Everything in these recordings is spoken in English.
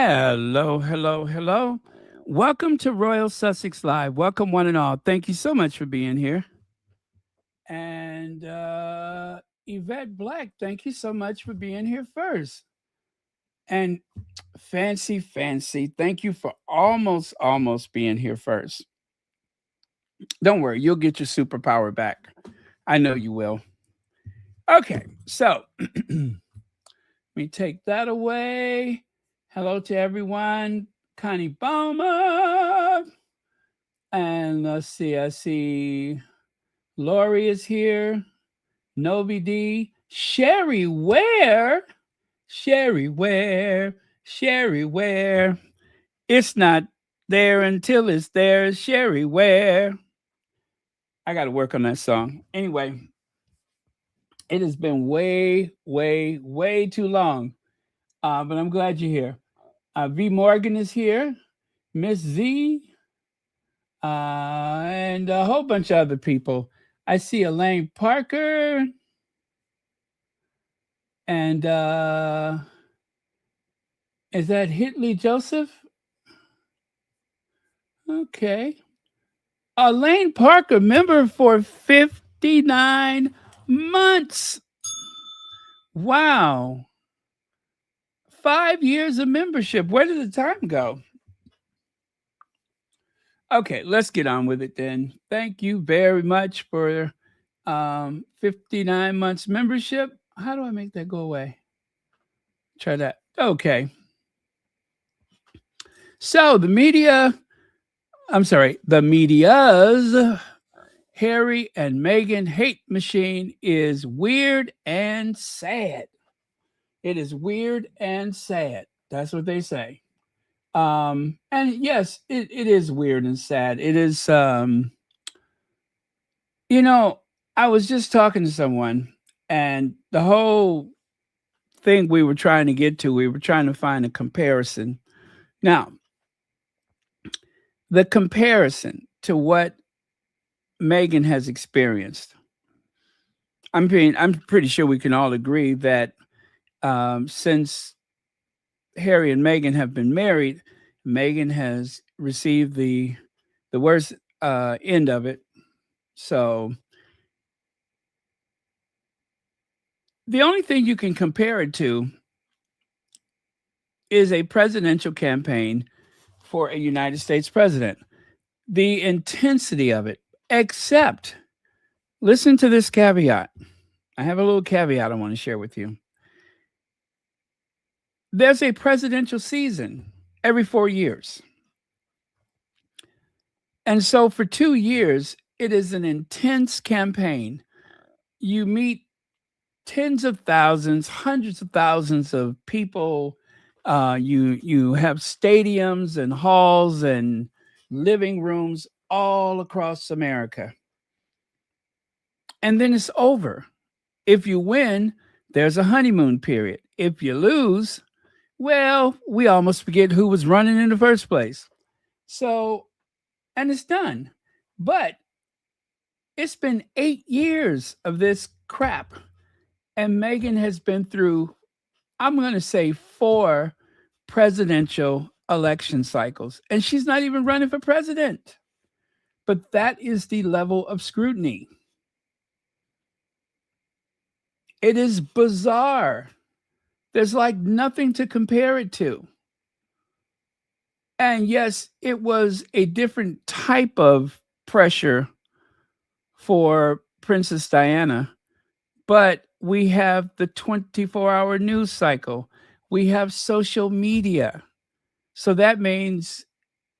Hello, hello, hello. Welcome to Royal Sussex Live. Welcome, one and all. Thank you so much for being here. And Yvette Black, thank you so much for being here first. And Fancy, thank you for almost being here first. Don't worry, you'll get your superpower back. I know you will. Okay, so let me take that away. Hello to everyone. Connie Bowman. And let's see, I see Lori is here. Novi D. Sherry Ware. Sherry Ware. Sherry Ware. It's not there until it's there. Sherry Ware. I got to work on that song. Anyway, it has been way too long. But I'm glad you're here. V Morgan is here. Miss Z. And a whole bunch of other people. I see Elaine Parker. And is that Hitley Joseph? Okay. Elaine Parker, member for 59 months. Wow. 5 years of membership. Where did the time go? Okay, let's get on with it then. Thank you very much for 59 months membership. How do I make that go away? Try that. Okay. So the media's Harry and Meghan hate machine is weird and sad. It is weird and sad. That's what they say. And yes, it is weird and sad. It is, I was just talking to someone, and the whole thing we were trying to get to, we were trying to find a comparison. Now, the comparison to what Meghan has experienced, I'm pretty sure we can all agree that since Harry and Meghan have been married, Meghan has received the worst end of it. So the only thing you can compare it to is a presidential campaign for a United States president. The intensity of it, except, listen to this caveat. I have a little caveat I want to share with you. There's a presidential season every 4 years. And so for 2 years, it is an intense campaign. You meet tens of thousands, hundreds of thousands of people. You have stadiums and halls and living rooms all across America. And then it's over. If you win, there's a honeymoon period. If you lose, well, we almost forget who was running in the first place. So, and it's done. But it's been 8 years of this crap. And Meghan has been through, I'm going to say, 4 presidential election cycles. And she's not even running for president. But that is the level of scrutiny. It is bizarre. There's like nothing to compare it to. And yes, it was a different type of pressure for Princess Diana, but we have the 24-hour news cycle. We have social media. So that means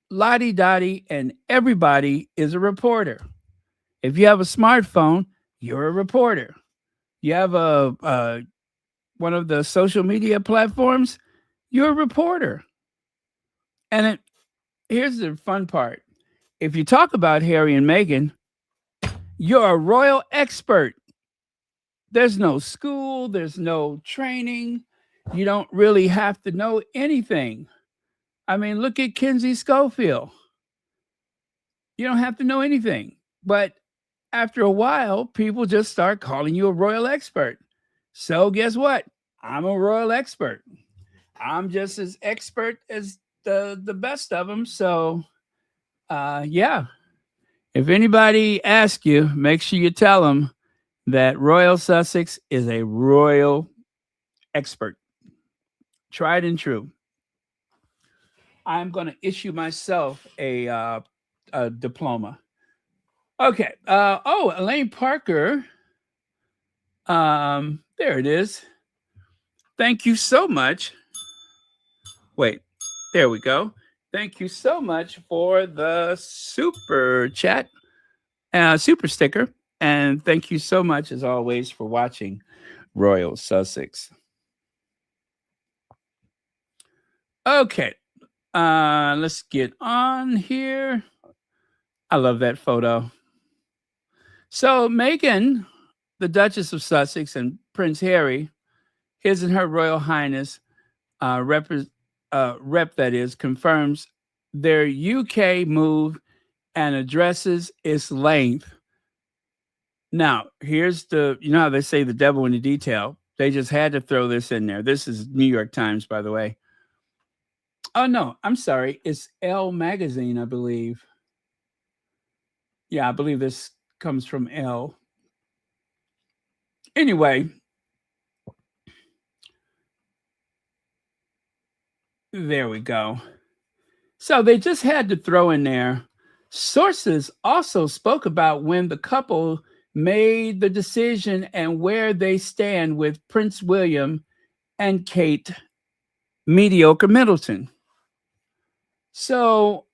Lottie Dottie and everybody is a reporter. If you have a smartphone, you're a reporter. You have a one of the social media platforms, you're a reporter. And here's the fun part. If you talk about Harry and Meghan, you're a royal expert. There's no school, there's no training. You don't really have to know anything. I mean, look at Kinsey Schofield. You don't have to know anything. But after a while, people just start calling you a royal expert. So guess what? I'm a royal expert. I'm just as expert as the best of them. So, yeah. If anybody asks you, make sure you tell them that Royal Sussex is a royal expert, tried and true. I'm going to issue myself a diploma. Okay. Oh, Elaine Parker. There it is. Thank you so much. Wait, there we go. Thank you so much for the super chat, super sticker. And thank you so much, as always, for watching Royal Sussex. Okay, let's get on here. I love that photo. So, Meghan, the Duchess of Sussex, and Prince Harry, his and her Royal Highness, rep that is, confirms their UK move and addresses its length. Now, here's you know how they say the devil in the detail? They just had to throw this in there. This is New York Times, by the way. Oh, no, I'm sorry. It's Elle Magazine, I believe. Yeah, I believe this comes from Elle. Anyway, there we go. So they just had to throw in there. Sources also spoke about when the couple made the decision and where they stand with Prince William and Kate Mediocre Middleton. So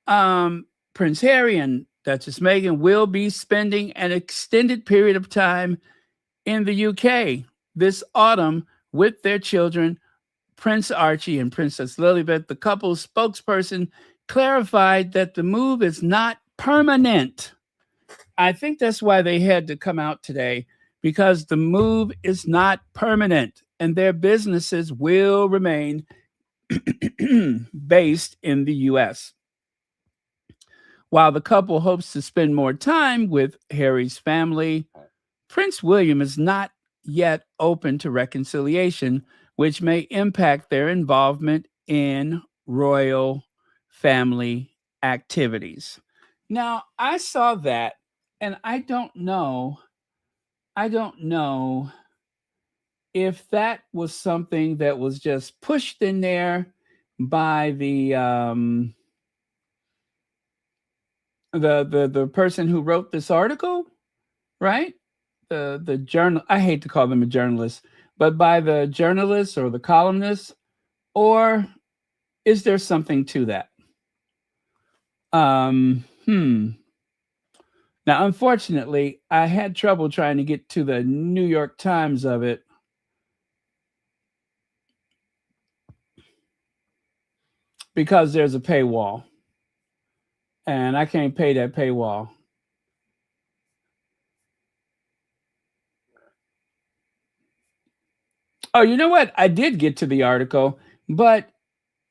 Prince Harry and Duchess Meghan will be spending an extended period of time in the UK this autumn with their children, Prince Archie and Princess Lilibet. The couple's spokesperson clarified that the move is not permanent. I think that's why they had to come out today, because the move is not permanent and their businesses will remain based in the US. While the couple hopes to spend more time with Harry's family, Prince William is not yet open to reconciliation, which may impact their involvement in royal family activities. Now, I saw that and I don't know if that was something that was just pushed in there by the person who wrote this article, right? The journal, I hate to call them a journalist, but by the journalists or the columnists, or is there something to that? Now, unfortunately, I had trouble trying to get to the New York Times of it. Because there's a paywall. And I can't pay that paywall. Oh, you know what? I did get to the article, but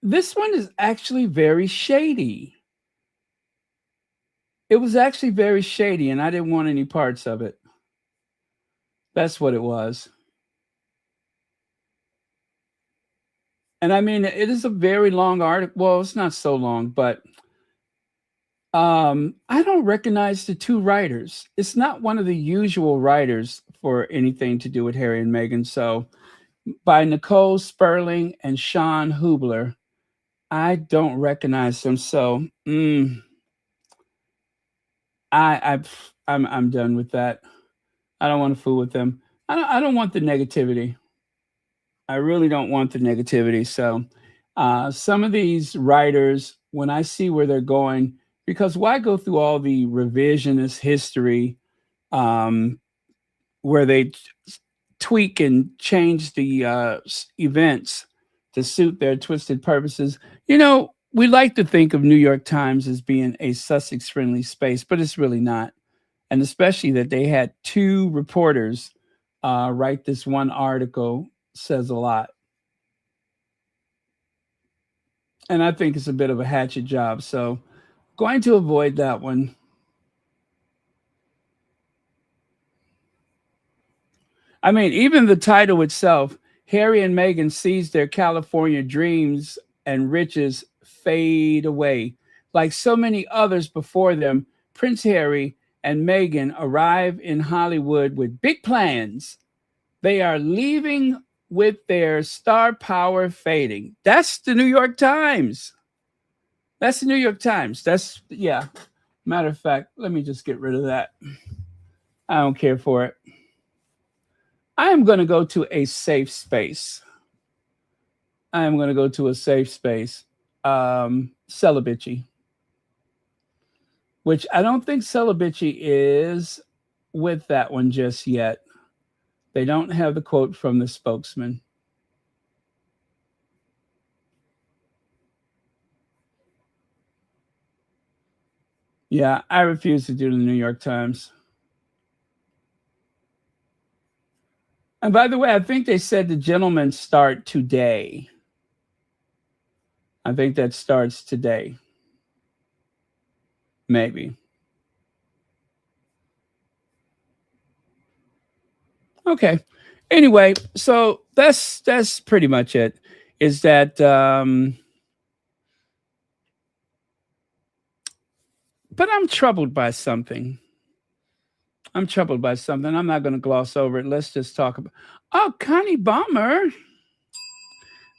this one is actually very shady. It was actually very shady, and I didn't want any parts of it. That's what it was. And I mean, it is a very long article. Well, it's not so long, but I don't recognize the two writers. It's not one of the usual writers for anything to do with Harry and Meghan. So, by Nicole Sperling and Sean Hubler, I don't recognize them. So, I'm done with that. I don't want to fool with them. I don't want the negativity. I really don't want the negativity. So, some of these writers, when I see where they're going, because why go through all the revisionist history, where they tweak and change the events to suit their twisted purposes? You know, we like to think of New York Times as being a Sussex friendly space, but it's really not. And especially that they had two reporters write this one article says a lot. And I think it's a bit of a hatchet job. So, going to avoid that one. I mean, even the title itself, Harry and Meghan sees their California dreams and riches fade away. Like so many others before them, Prince Harry and Meghan arrive in Hollywood with big plans. They are leaving with their star power fading. That's the New York Times. That's the New York Times. That's, yeah. Matter of fact, let me just get rid of that. I don't care for it. I am going to go to a safe space. I am going to go to a safe space. Celibacy, which I don't think Celibacy is with that one just yet. They don't have the quote from the spokesman. Yeah, I refuse to do the New York Times. And by the way, I think they said the gentlemen start today. I think that starts today. Maybe. Okay. Anyway, so that's pretty much it. Is that but I'm troubled by something. I'm troubled by something. I'm not going to gloss over it. Let's just talk about. Oh, Connie Bomber.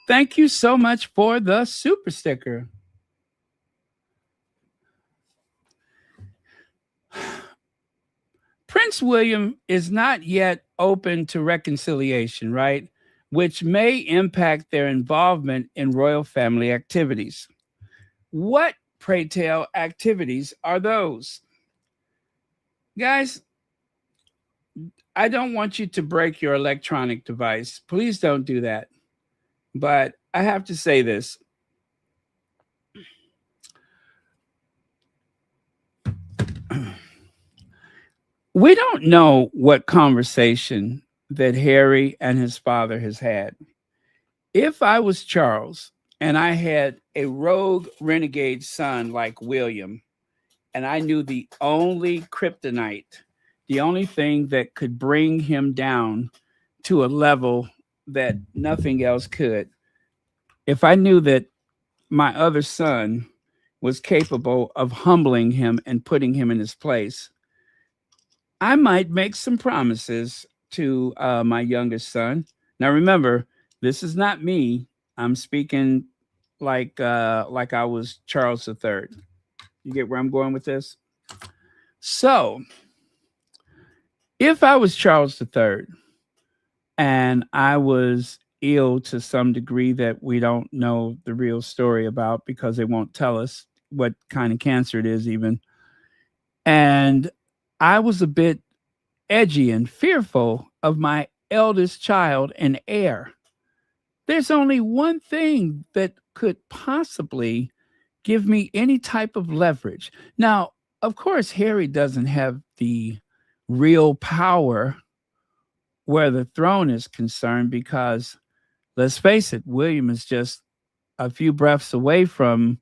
Thank you so much for the super sticker. Prince William is not yet open to reconciliation, right? Which may impact their involvement in royal family activities. What, pray tell, activities are those? Guys, I don't want you to break your electronic device. Please don't do that. But I have to say this. We don't know what conversation that Harry and his father has had. If I was Charles and I had a rogue renegade son like William, and I knew the only kryptonite, the only thing that could bring him down to a level that nothing else could, if I knew that my other son was capable of humbling him and putting him in his place, I might make some promises to my youngest son. Now, remember, this is not me. I'm speaking like I was Charles III. You get where I'm going with this? So, if I was Charles III and I was ill to some degree that we don't know the real story about because they won't tell us what kind of cancer it is, even, and I was a bit edgy and fearful of my eldest child and heir, there's only one thing that could possibly give me any type of leverage. Now, of course, Harry doesn't have the real power where the throne is concerned because, let's face it, William is just a few breaths away from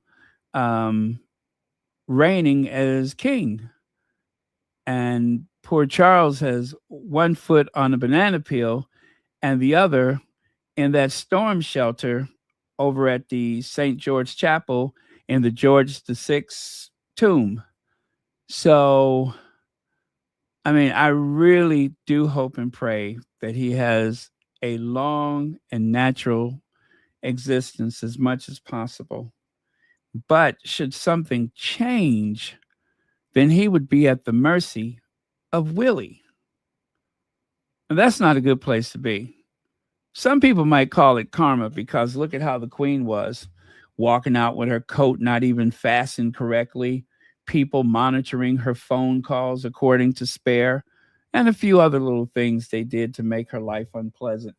um, reigning as king. And poor Charles has one foot on a banana peel and the other in that storm shelter over at the St. George Chapel in the George VI tomb. So, I mean, I really do hope and pray that he has a long and natural existence as much as possible. But should something change, then he would be at the mercy of Willie. And that's not a good place to be. Some people might call it karma because look at how the queen was walking out with her coat not even fastened correctly, people monitoring her phone calls according to Spare, and a few other little things they did to make her life unpleasant.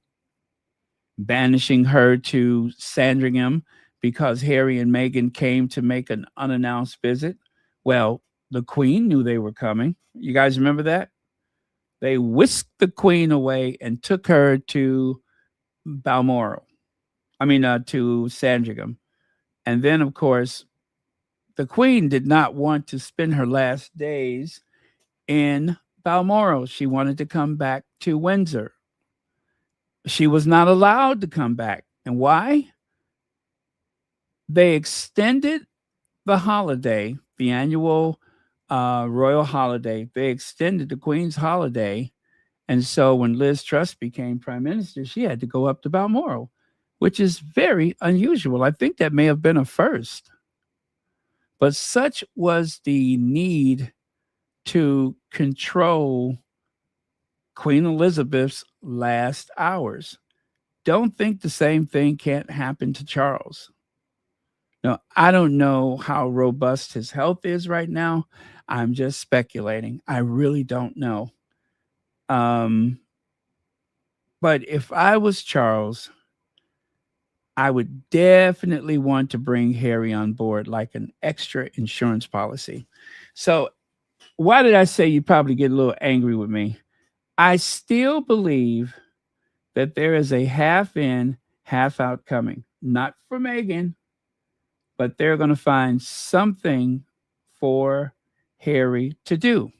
Banishing her to Sandringham because Harry and Meghan came to make an unannounced visit. Well, the queen knew they were coming. You guys remember that? They whisked the queen away and took her to Balmoral. To Sandringham. And then, of course, the queen did not want to spend her last days in Balmoral. She wanted to come back to Windsor. She was not allowed to come back. And why? They extended the holiday, the annual royal holiday. They extended the Queen's holiday. And so when Liz Truss became prime minister, she had to go up to Balmoral, which is very unusual. I think that may have been a first. But such was the need to control Queen Elizabeth's last hours. Don't think the same thing can't happen to Charles. Now, I don't know how robust his health is right now. I'm just speculating. I really don't know. Um, but if I was Charles, I would definitely want to bring Harry on board like an extra insurance policy. So, why did I say you probably get a little angry with me? I still believe that there is a half in, half out coming. Not for Meghan, but they're going to find something for Harry to do.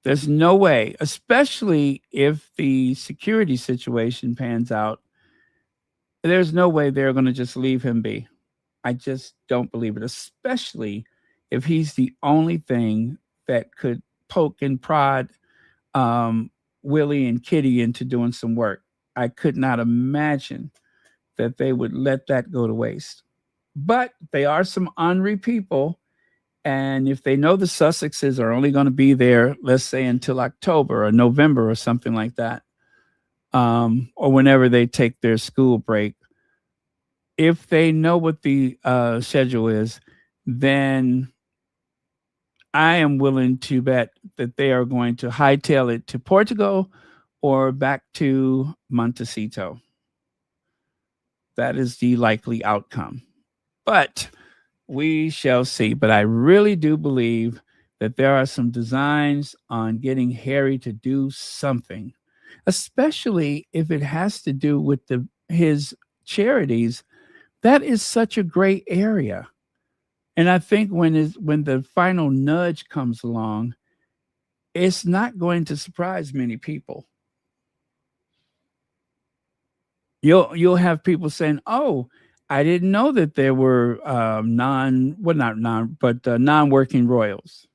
There's no way, especially if the security situation pans out, there's no way they're going to just leave him be. I just don't believe it, especially if he's the only thing that could poke and prod um, Willie and Kitty into doing some work. I could not imagine that they would let that go to waste. But they are some ornery people. And if they know the Sussexes are only going to be there, let's say until October or November or something like that, or whenever they take their school break, if they know what the schedule is, then I am willing to bet that they are going to hightail it to Portugal or back to Montecito. That is the likely outcome. But we shall see. But I really do believe that there are some designs on getting Harry to do something, especially if it has to do with his charities. That is such a gray area. And I think when the final nudge comes along, it's not going to surprise many people. You'll have people saying, "Oh, I didn't know that there were not non, but non-working royals.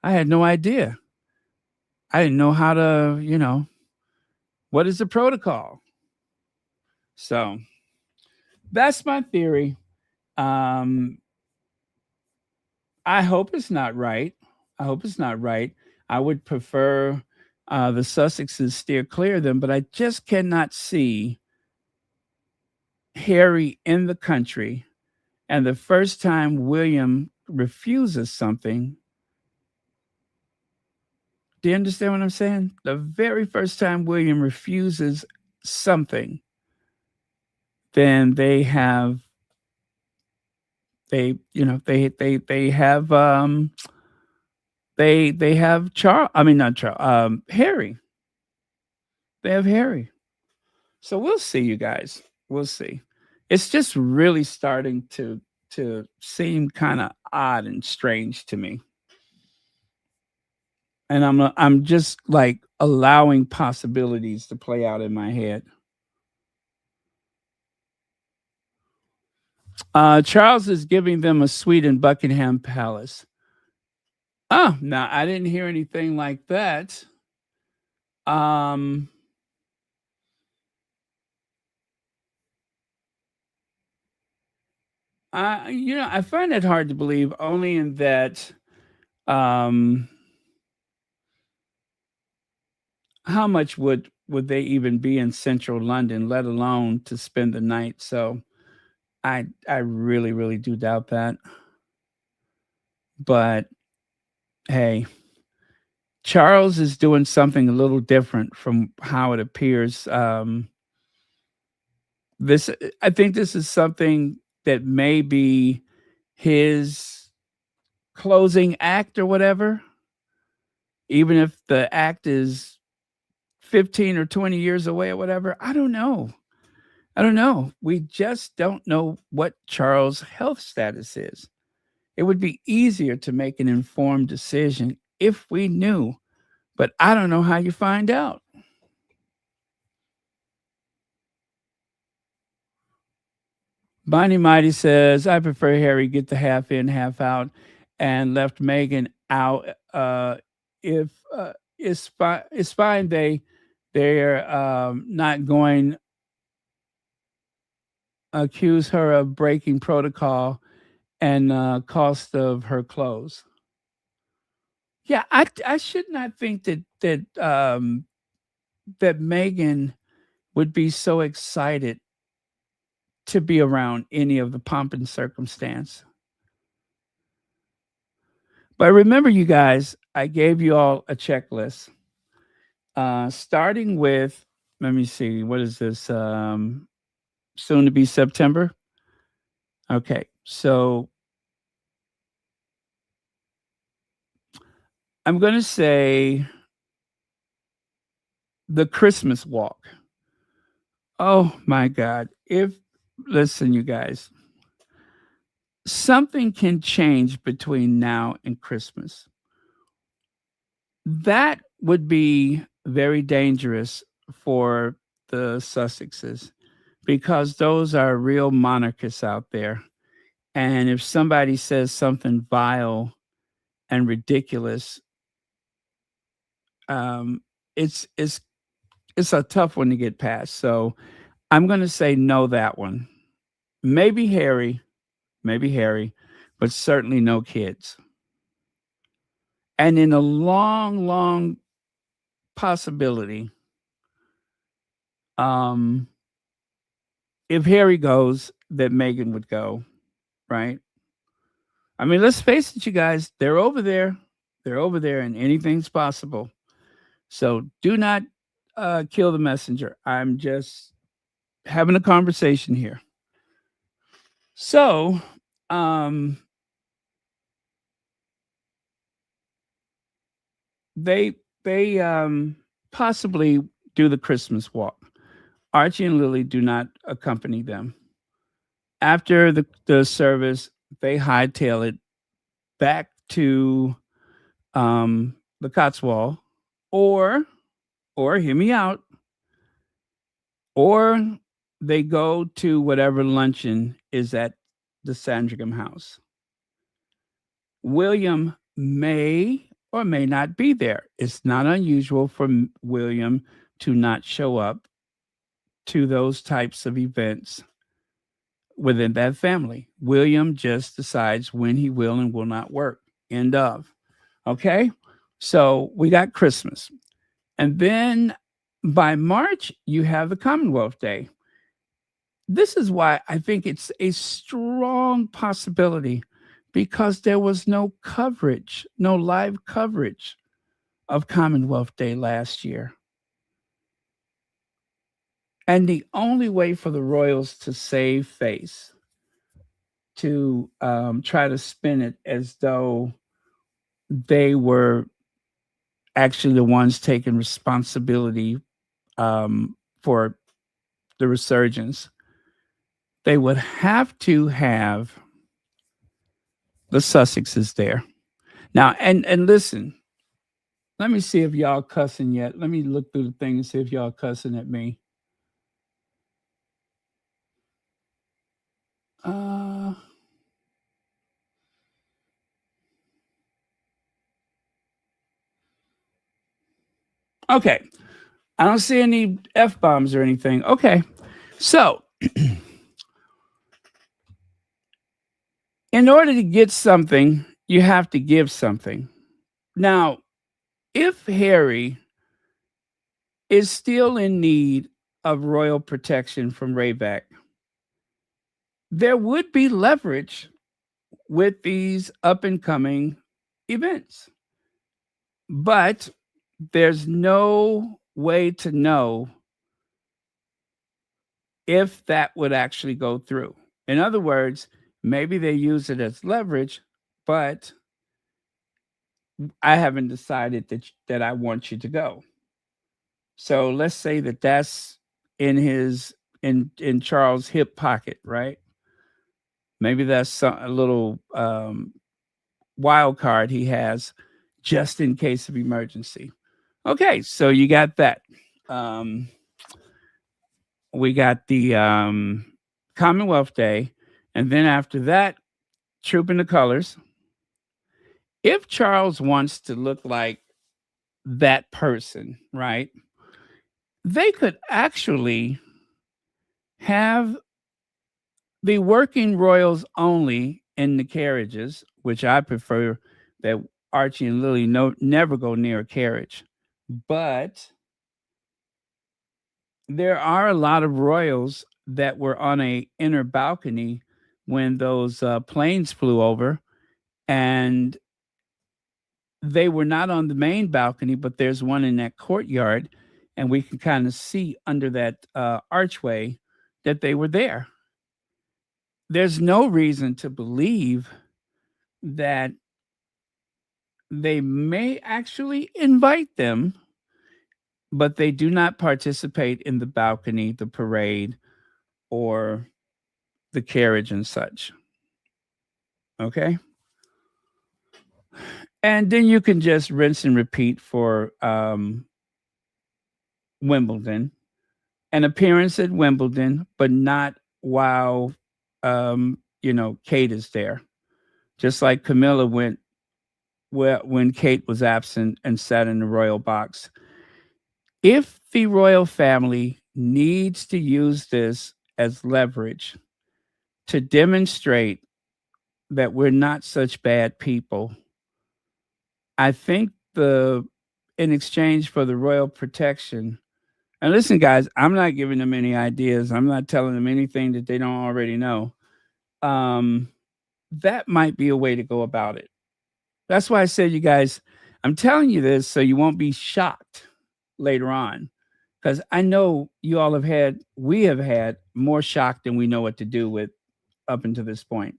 I had no idea. I didn't know how to, what is the protocol." So that's my theory. Um, I hope it's not right. I hope it's not right. I would prefer the Sussexes steer clear of them, but I just cannot see Harry in the country. And the first time William refuses something, do you understand what I'm saying? The very first time William refuses something, then they have they have Charles. I mean not Charles. Harry. They have Harry. So we'll see, you guys. We'll see. It's just really starting to seem kind of odd and strange to me, and I'm just like allowing possibilities to play out in my head. Charles is giving them a suite in Buckingham Palace. Oh, no, I didn't hear anything like that. Um, I find that hard to believe, only in that um, how much would they even be in central London, let alone to spend the night? So I really really do doubt that. But hey, Charles is doing something a little different from how it appears. This I think this is something that may be his closing act or whatever, even if the act is 15 or 20 years away or whatever. I don't know. I don't know. We just don't know what Charles' health status is. It would be easier to make an informed decision if we knew, but I don't know how you find out. Bonnie Mighty says, I prefer Harry get the half in, half out, and left Meghan out. If it's fine, they're not going accuse her of breaking protocol and cost of her clothes. Yeah, I should not think that Meghan would be so excited to be around any of the pomp and circumstance. But remember, you guys, I gave you all a checklist, starting with, let me see, what is this? Soon to be September. Okay, so I'm going to say the Christmas walk. Oh my God. Listen, you guys, something can change between now and Christmas. That would be very dangerous for the Sussexes because those are real monarchists out there. And if somebody says something vile and ridiculous, um, it's it's it's a tough one to get past. So I'm going to say no that one. Maybe Harry, but certainly no kids. And in a long, long possibility, um, if Harry goes, that Meghan would go, right? I mean, let's face it, you guys, they're over there. They're over there, and anything's possible. So do not kill the messenger. I'm just having a conversation here. So, um, they possibly do the Christmas walk. Archie and Lily do not accompany them. After the service, they hightail it back to the Cotswold, or hear me out, or they go to whatever luncheon is at the Sandringham house. William may or may not be there. It's not unusual for William to not show up to those types of events within that family. William just decides when he will and will not work. End of. Okay? So we got Christmas. And then by March, you have the Commonwealth Day. This is why I think it's a strong possibility because there was no coverage, no live coverage of Commonwealth Day last year. And the only way for the royals to save face, to try to spin it as though they were actually the ones taking responsibility for the resurgence, they would have to have the Sussexes there. Now, and listen, let me see if y'all cussing yet. Let me look through the thing and see if y'all cussing at me. Uh, okay. I don't see any F bombs or anything. Okay. So, in order to get something, you have to give something. Now, if Harry is still in need of royal protection from Rayback, there would be leverage with these up and coming events. But there's no way to know if that would actually go through. In other words, maybe they use it as leverage, but I haven't decided that I want you to go. So let's say that that's in Charles' hip pocket, right? Maybe that's a little wild card he has just in case of emergency. Okay, so you got that. Um, we got the Commonwealth Day. And then after that, trooping the colors. If Charles wants to look like that person, right, they could actually have the working royals only in the carriages, which I prefer that Archie and Lily never go near a carriage. But there are a lot of royals that were on a inner balcony when those planes flew over, and they were not on the main balcony, but there's one in that courtyard, and we can kind of see under that archway that they were there. There's no reason to believe that they may actually invite them, but they do not participate in the balcony, the parade, or the carriage and such. Okay. And then you can just rinse and repeat for Wimbledon, an appearance at Wimbledon, but not while Kate is there. Just like Camilla went when Kate was absent and sat in the royal box. If the royal family needs to use this as leverage to demonstrate that we're not such bad people, I think in exchange for the royal protection, and listen, guys, I'm not giving them any ideas. I'm not telling them anything that they don't already know. That might be a way to go about it. That's why I said, you guys, I'm telling you this so you won't be shocked later on. Because I know we have had more shock than we know what to do with up until this point.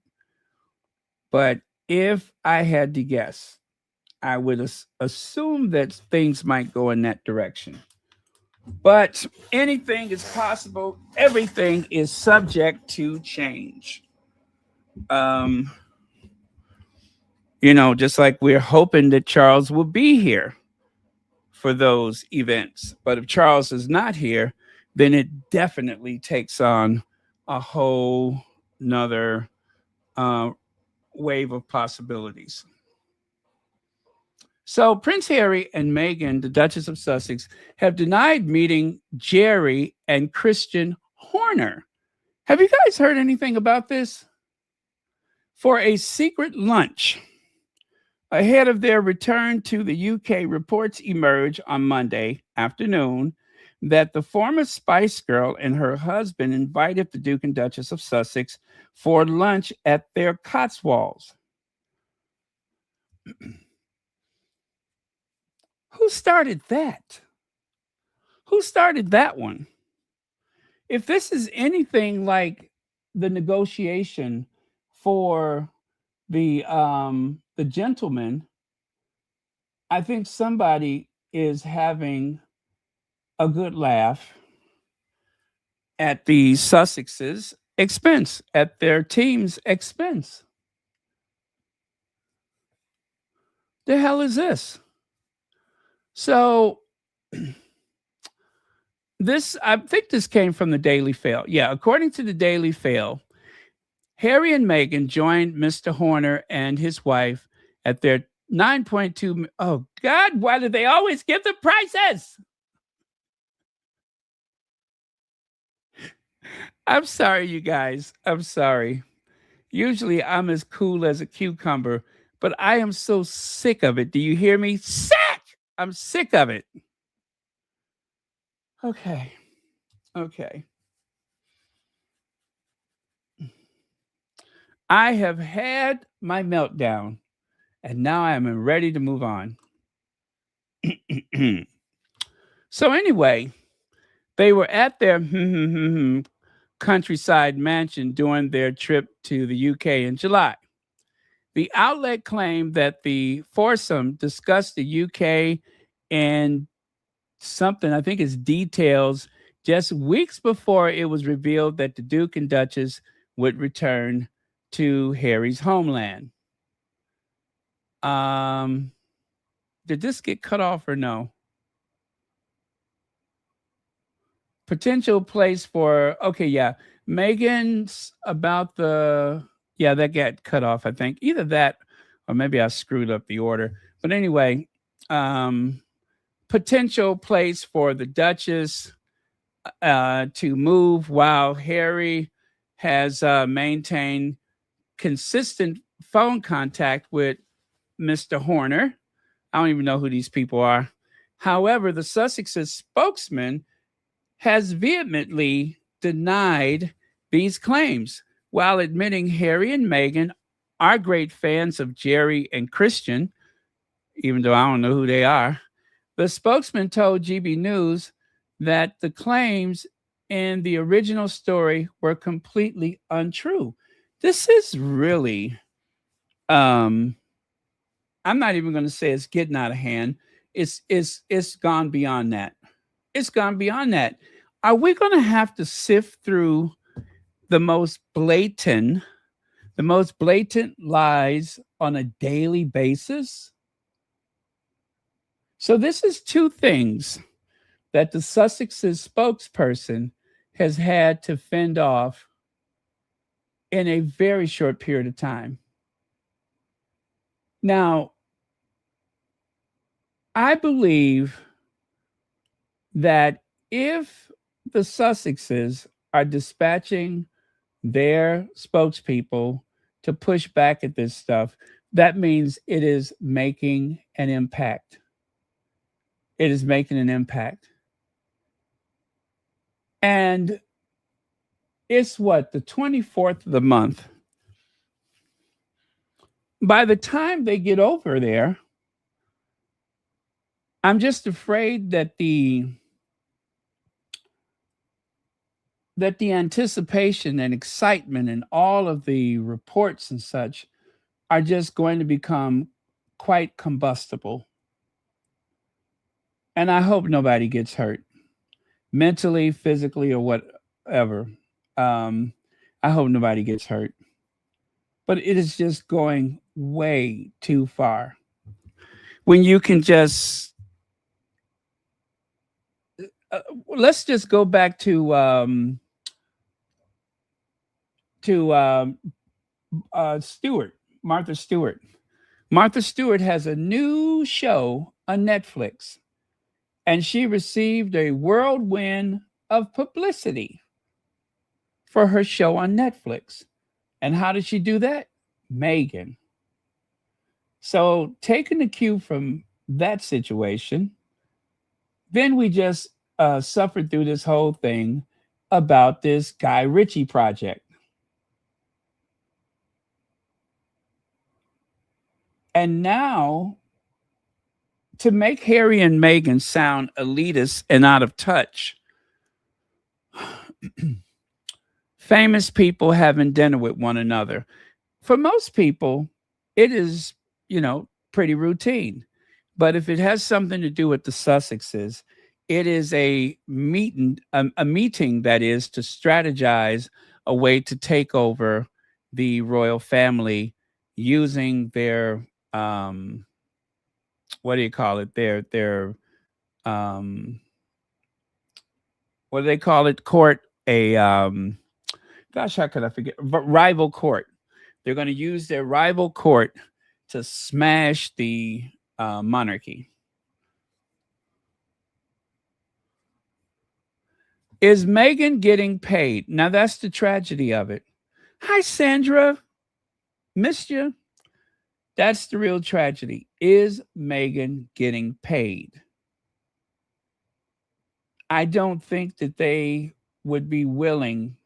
But if I had to guess, I would assume that things might go in that direction. But anything is possible. Everything is subject to change. Um, just like we're hoping that Charles will be here for those events. But if Charles is not here, then it definitely takes on a whole nother uh, wave of possibilities. So Prince Harry and Meghan, the Duchess of Sussex, have denied meeting Jerry and Christian Horner. Have you guys heard anything about this? For a secret lunch ahead of their return to the UK, reports emerge on Monday afternoon that the former Spice Girl and her husband invited the Duke and Duchess of Sussex for lunch at their Cotswolds. Who started that? Who started that one? If this is anything like the negotiation for the gentleman, I think somebody is having a good laugh at the Sussex's expense, at their team's expense. The hell is this? So I think this came from the Daily Fail. Yeah, according to the Daily Fail, Harry and Meghan joined Mr. Horner and his wife at their 9.2. Oh, God, why do they always give the prices? I'm sorry, you guys. I'm sorry. Usually I'm as cool as a cucumber, but I am so sick of it. Do you hear me? Sick! I'm sick of it. Okay. I have had my meltdown, and now I am ready to move on. So, anyway, they were at their countryside mansion during their trip to the UK in July. The outlet claimed that the foursome discussed the UK and something, I think it's details, just weeks before it was revealed that the Duke and Duchess would return to Harry's homeland. Did this get cut off or no? potential place for, okay, yeah, Meghan's about the, yeah, that got cut off, I think. Either that or maybe I screwed up the order. But anyway, um, potential place for the Duchess to move while Harry has maintained consistent phone contact with Mr. Horner. I don't even know who these people are. However, the Sussex's spokesman has vehemently denied these claims while admitting Harry and Meghan are great fans of Jerry and Christian, even though I don't know who they are. The spokesman told GB News that the claims in the original story were completely untrue. This is really, um, I'm not even going to say it's getting out of hand. It's gone beyond that. It's gone beyond that. Are we going to have to sift through the most blatant, lies on a daily basis? So this is two things that the Sussex's spokesperson has had to fend off in a very short period of time. Now, I believe that if the Sussexes are dispatching their spokespeople to push back at this stuff, that means it is making an impact. It is making an impact. And it's what, the 24th of the month. By the time they get over there, I'm just afraid that the anticipation and excitement and all of the reports and such are just going to become quite combustible. And I hope nobody gets hurt mentally, physically, or whatever. I hope nobody gets hurt. But it is just going way too far. When you can just, let's just go back to Stewart, Martha Stewart. Martha Stewart has a new show on Netflix, and she received a whirlwind of publicity for her show on Netflix. And how did she do that? Meghan. So, taking the cue from that situation, then we just suffered through this whole thing about this Guy Ritchie project. And now, to make Harry and Meghan sound elitist and out of touch, famous people having dinner with one another. For most people, it is, pretty routine. But if it has something to do with the Sussexes, it is a meeting, that is to strategize a way to take over the royal family using their what do you call it? Their what do they call it? Court, a gosh, how could I forget? Rival court. They're going to use their rival court to smash the monarchy. Is Meghan getting paid? Now that's the tragedy of it. Hi, Sandra. Missed you. That's the real tragedy. Is Meghan getting paid? I don't think that they would be willing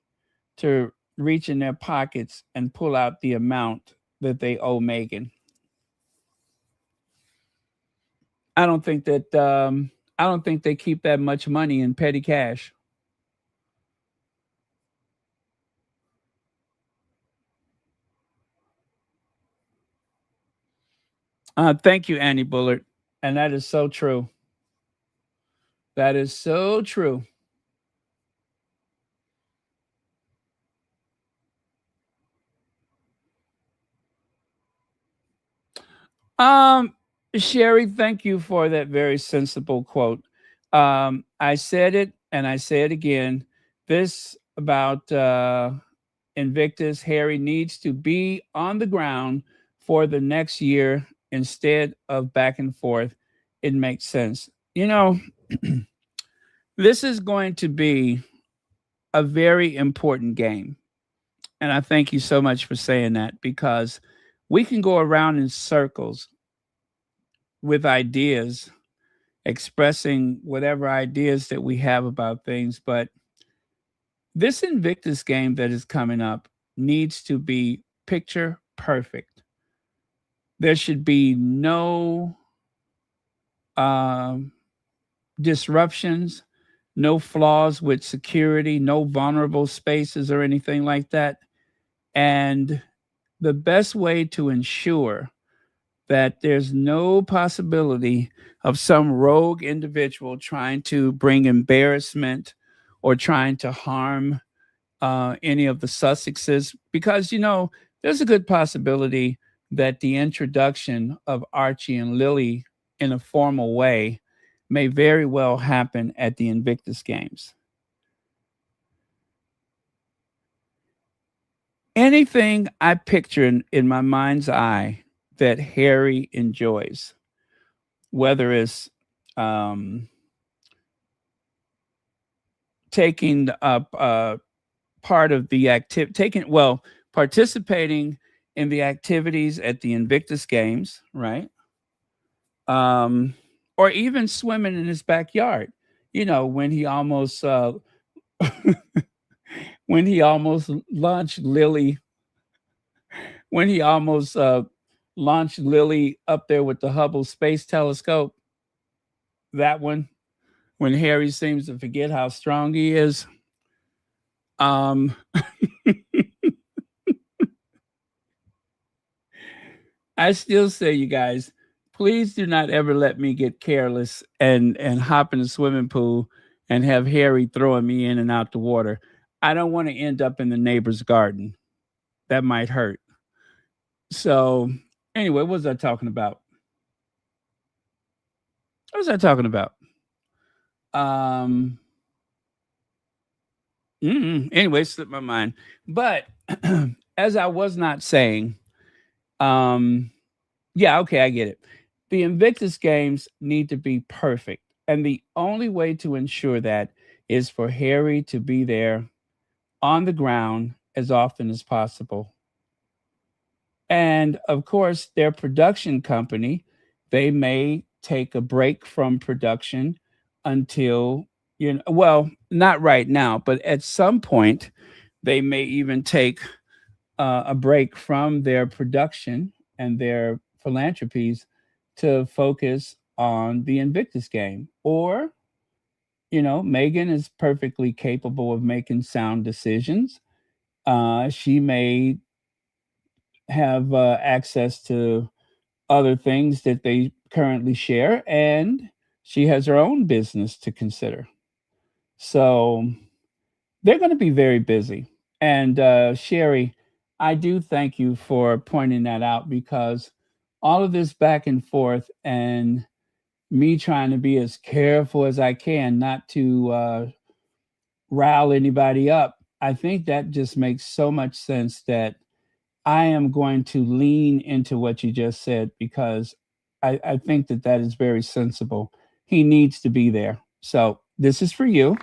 to reach in their pockets and pull out the amount that they owe Meghan. I don't think that I don't think they keep that much money in petty cash. Thank you, Annie Bullard. And that is so true. That is so true. Um, Sherry, thank you for that very sensible quote. I said it and I say it again, this about Invictus, Harry needs to be on the ground for the next year instead of back and forth. It makes sense. You know, this is going to be a very important game. And I thank you so much for saying that because we can go around in circles with ideas, expressing whatever ideas that we have about things. But this Invictus game that is coming up needs to be picture perfect. There should be no um, disruptions, no flaws with security, no vulnerable spaces or anything like that. And the best way to ensure that there's no possibility of some rogue individual trying to bring embarrassment or trying to harm any of the Sussexes, because, there's a good possibility that the introduction of Archie and Lily in a formal way may very well happen at the Invictus Games. Anything I picture in my mind's eye that Harry enjoys, whether it's um, taking up part of the activity, participating in the activities at the Invictus Games, right? Um, or even swimming in his backyard. When he almost when he almost launched Lily, when he almost launched Lily up there with the Hubble Space Telescope. That one, when Harry seems to forget how strong he is. Um, I still say, you guys, please do not ever let me get careless and hop in the swimming pool and have Harry throwing me in and out the water. I don't want to end up in the neighbor's garden. That might hurt. So, anyway, what was I talking about? What was I talking about? Um, anyway, slipped my mind. But as I was not saying, um, yeah, okay, I get it. The Invictus games need to be perfect. And the only way to ensure that is for Harry to be there on the ground as often as possible. And of course, their production company, they may take a break from production until, well, not right now, but at some point, they may even take a break from their production and their philanthropies to focus on the Invictus game. Or, Meghan is perfectly capable of making sound decisions. She may have access to other things that they currently share, and she has her own business to consider. So they're going to be very busy. And Sherry, I do thank you for pointing that out because all of this back and forth and me trying to be as careful as I can not to rile anybody up, I think that just makes so much sense that I am going to lean into what you just said because I think that that is very sensible. He needs to be there. So this is for you.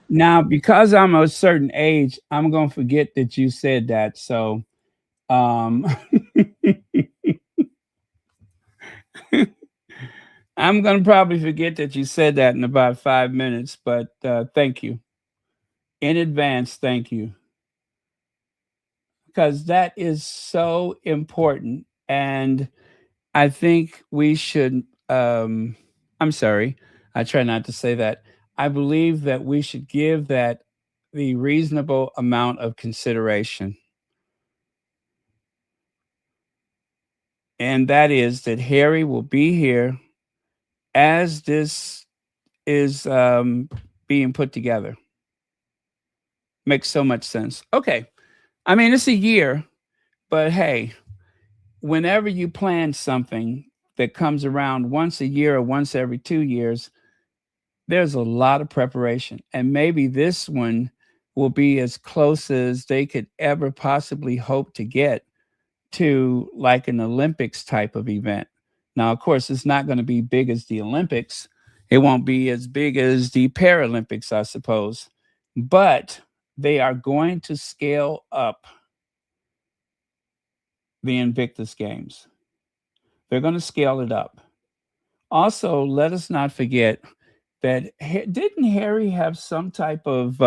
Now, because I'm a certain age, I'm going to forget that you said that. So, um, I'm going to probably forget that you said that in about 5 minutes, but thank you in advance. Thank you. Because that is so important. And I think we should, I'm sorry, I try not to say that. I believe that we should give that the reasonable amount of consideration. And that is that Harry will be here as this is being put together. Makes so much sense. Okay. I mean, it's a year, but hey, whenever you plan something that comes around once a year or once every 2 years, there's a lot of preparation. And maybe this one will be as close as they could ever possibly hope to get to like an Olympics type of event. Now, of course, it's not going to be big as the Olympics. It won't be as big as the Paralympics, I suppose. But they are going to scale up the Invictus Games. They're going to scale it up. Also, let us not forget that didn't Harry have some type of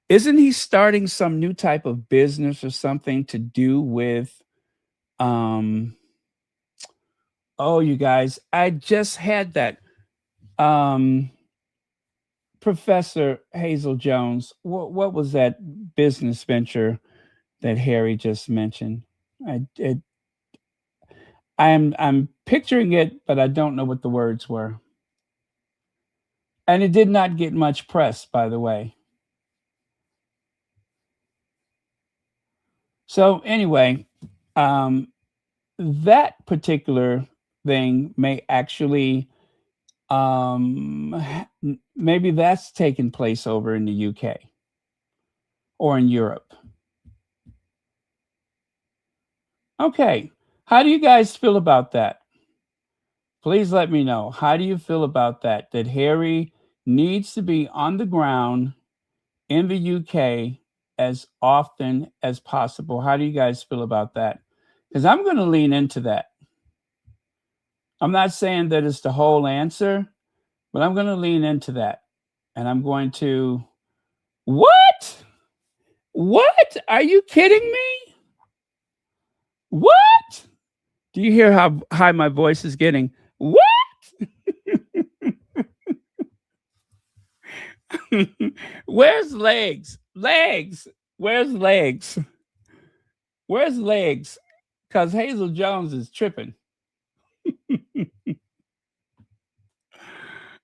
isn't he starting some new type of business or something to do with um oh, you guys, I just had that um Professor Hazel Jones. What was that business venture that Harry just mentioned? I I'm picturing it, but I don't know what the words were. And it did not get much press, by the way. So anyway, um, that particular thing may actually maybe that's taking place over in the UK or in Europe. Okay, how do you guys feel about that? Please let me know. How do you feel about that? That Harry needs to be on the ground in the UK as often as possible. How do you guys feel about that? Because I'm going to lean into that. I'm not saying that it's the whole answer, but I'm going to lean into that. And I'm going to, what? What? Are you kidding me? What? Do you hear how high my voice is getting? What? Where's legs? Legs. Where's legs? Where's legs? Because Hazel Jones is tripping.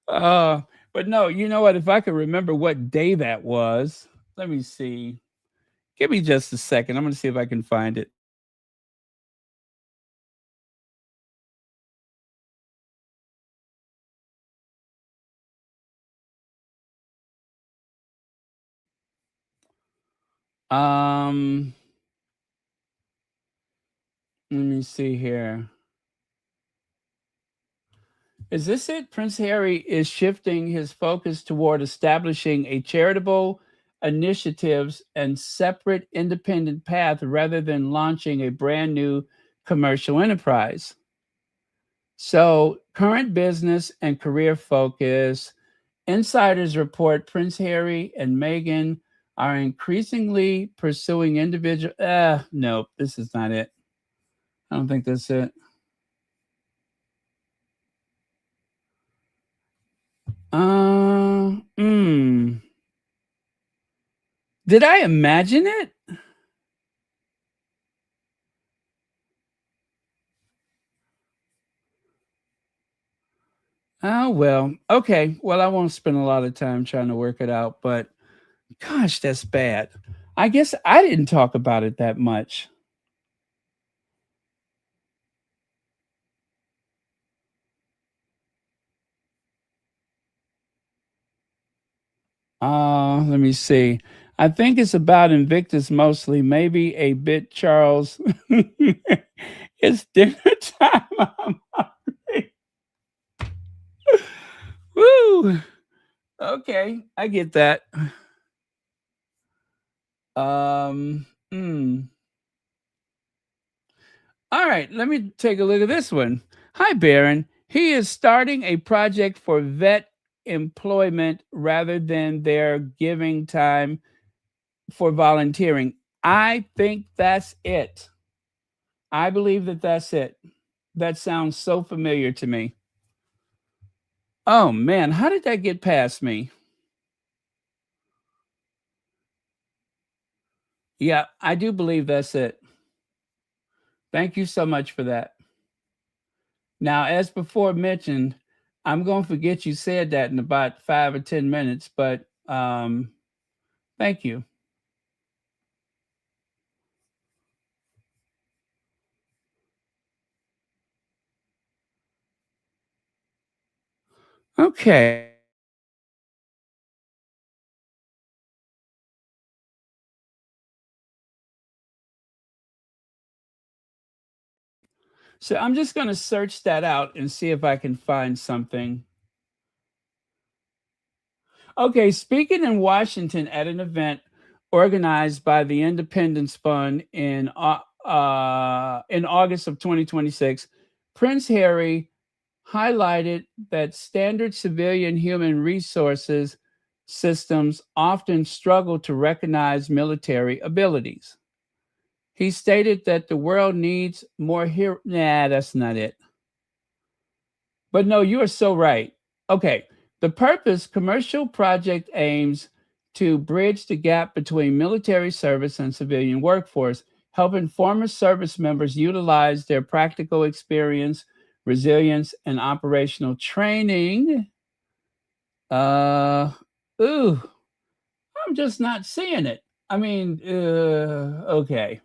Uh, but no, you know what? If I could remember what day that was, let me see. Give me just a second. I'm going to see if I can find it. Um, Let me see here. Is this it? Prince Harry is shifting his focus toward establishing a charitable initiatives and separate independent path rather than launching a brand new commercial enterprise. So, current business and career focus. Insiders report Prince Harry and Meghan are increasingly pursuing individual. Nope, this is not it. I don't think that's it. Uh, mm. Did I imagine it? Oh, well. Okay. Well, I won't spend a lot of time trying to work it out, but gosh, that's bad. I guess I didn't talk about it that much. Let me see. I think it's about Invictus mostly, maybe a bit Charles. It's dinner time. I'm hungry. Woo. Okay, I get that. Um, hmm. All right, let me take a look at this one. Hi, Baron. He is starting a project for vet employment rather than their giving time for volunteering. I think that's it. I believe that that's it. That sounds so familiar to me. Oh man, how did that get past me? Yeah, I do believe that's it. Thank you so much for that. Now, as before mentioned, I'm going to forget you said that in about 5 or 10 minutes, but thank you. Okay. So I'm just going to search that out and see if I can find something. Okay, speaking in Washington at an event organized by the Independence Fund in August of 2026, Prince Harry highlighted that standard civilian human resources systems often struggle to recognize military abilities. He stated that the world needs more hero. Nah, that's not it. But no, you are so right. Okay. The purpose commercial project aims to bridge the gap between military service and civilian workforce, helping former service members utilize their practical experience, resilience, and operational training. Uh, ooh, I'm just not seeing it. I mean, okay.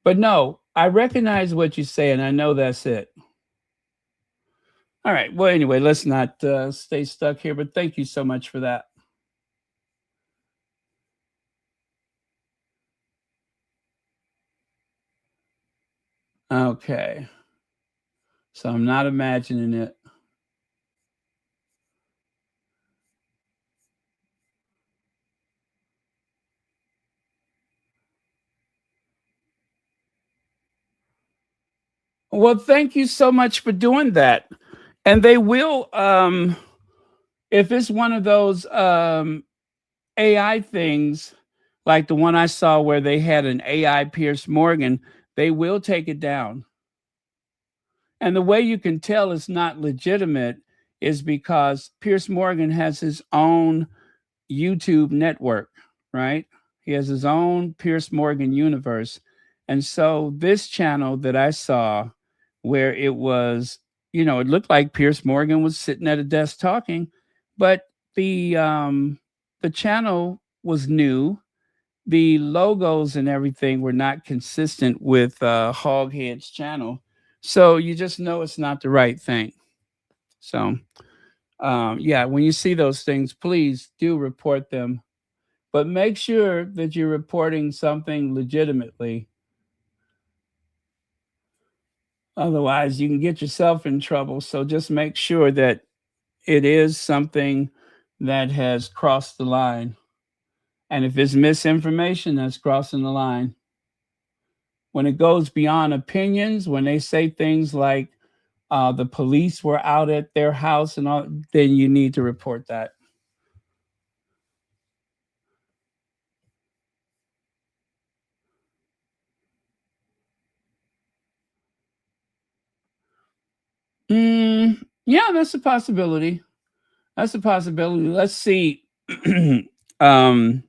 But no, I recognize what you say, and I know that's it. All right. Well, anyway, let's not stay stuck here, but thank you so much for that. Okay. So I'm not imagining it. Well, thank you so much for doing that. And they will, if it's one of those AI things, like the one I saw where they had an AI Pierce Morgan, they will take it down. And the way you can tell it's not legitimate is because Pierce Morgan has his own YouTube network, right? He has his own Pierce Morgan universe. And so this channel that I saw where it was, it looked like Pierce Morgan was sitting at a desk talking, but the channel was new. The logos and everything were not consistent with Hoghead's channel. So you just know it's not the right thing. So yeah, when you see those things, please do report them, but make sure that you're reporting something legitimately. Otherwise, you can get yourself in trouble. So just make sure that it is something that has crossed the line. And if it's misinformation, that's crossing the line. When it goes beyond opinions, when they say things like the police were out at their house and all, then you need to report that. Yeah, that's a possibility. That's a possibility. Let's see. um,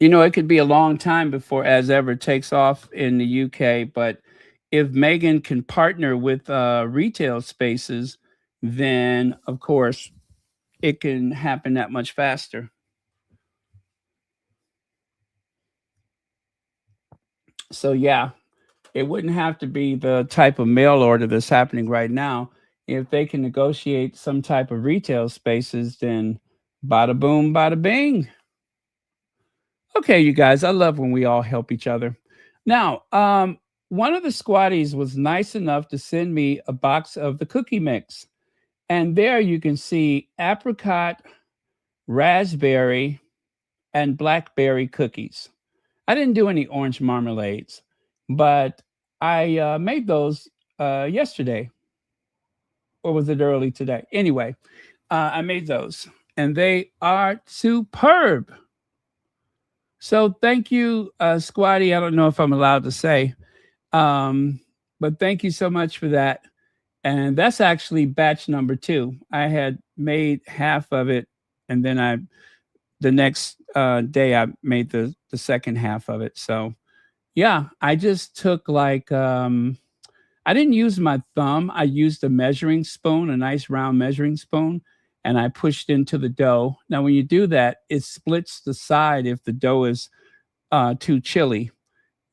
it could be a long time before As Ever takes off in the UK, but if Meghan can partner with retail spaces, then of course it can happen that much faster. So, yeah, it wouldn't have to be the type of mail order that's happening right now. If they can negotiate some type of retail spaces, then bada boom, bada bing. Okay, you guys, I love when we all help each other. Now, one of the squatties was nice enough to send me a box of the cookie mix. And there you can see apricot, raspberry, and blackberry cookies. I didn't do any orange marmalades, but I made those yesterday, or was it early today? Anyway, I made those, and they are superb. So thank you, Squatty. I don't know if I'm allowed to say, um, but thank you so much for that. And that's actually batch number two. I had made half of it, and then the next day I made the second half of it. So yeah, I just took like I didn't use my thumb. I used a measuring spoon, a nice round measuring spoon, and I pushed into the dough. Now, when you do that, it splits the side if the dough is too chilly.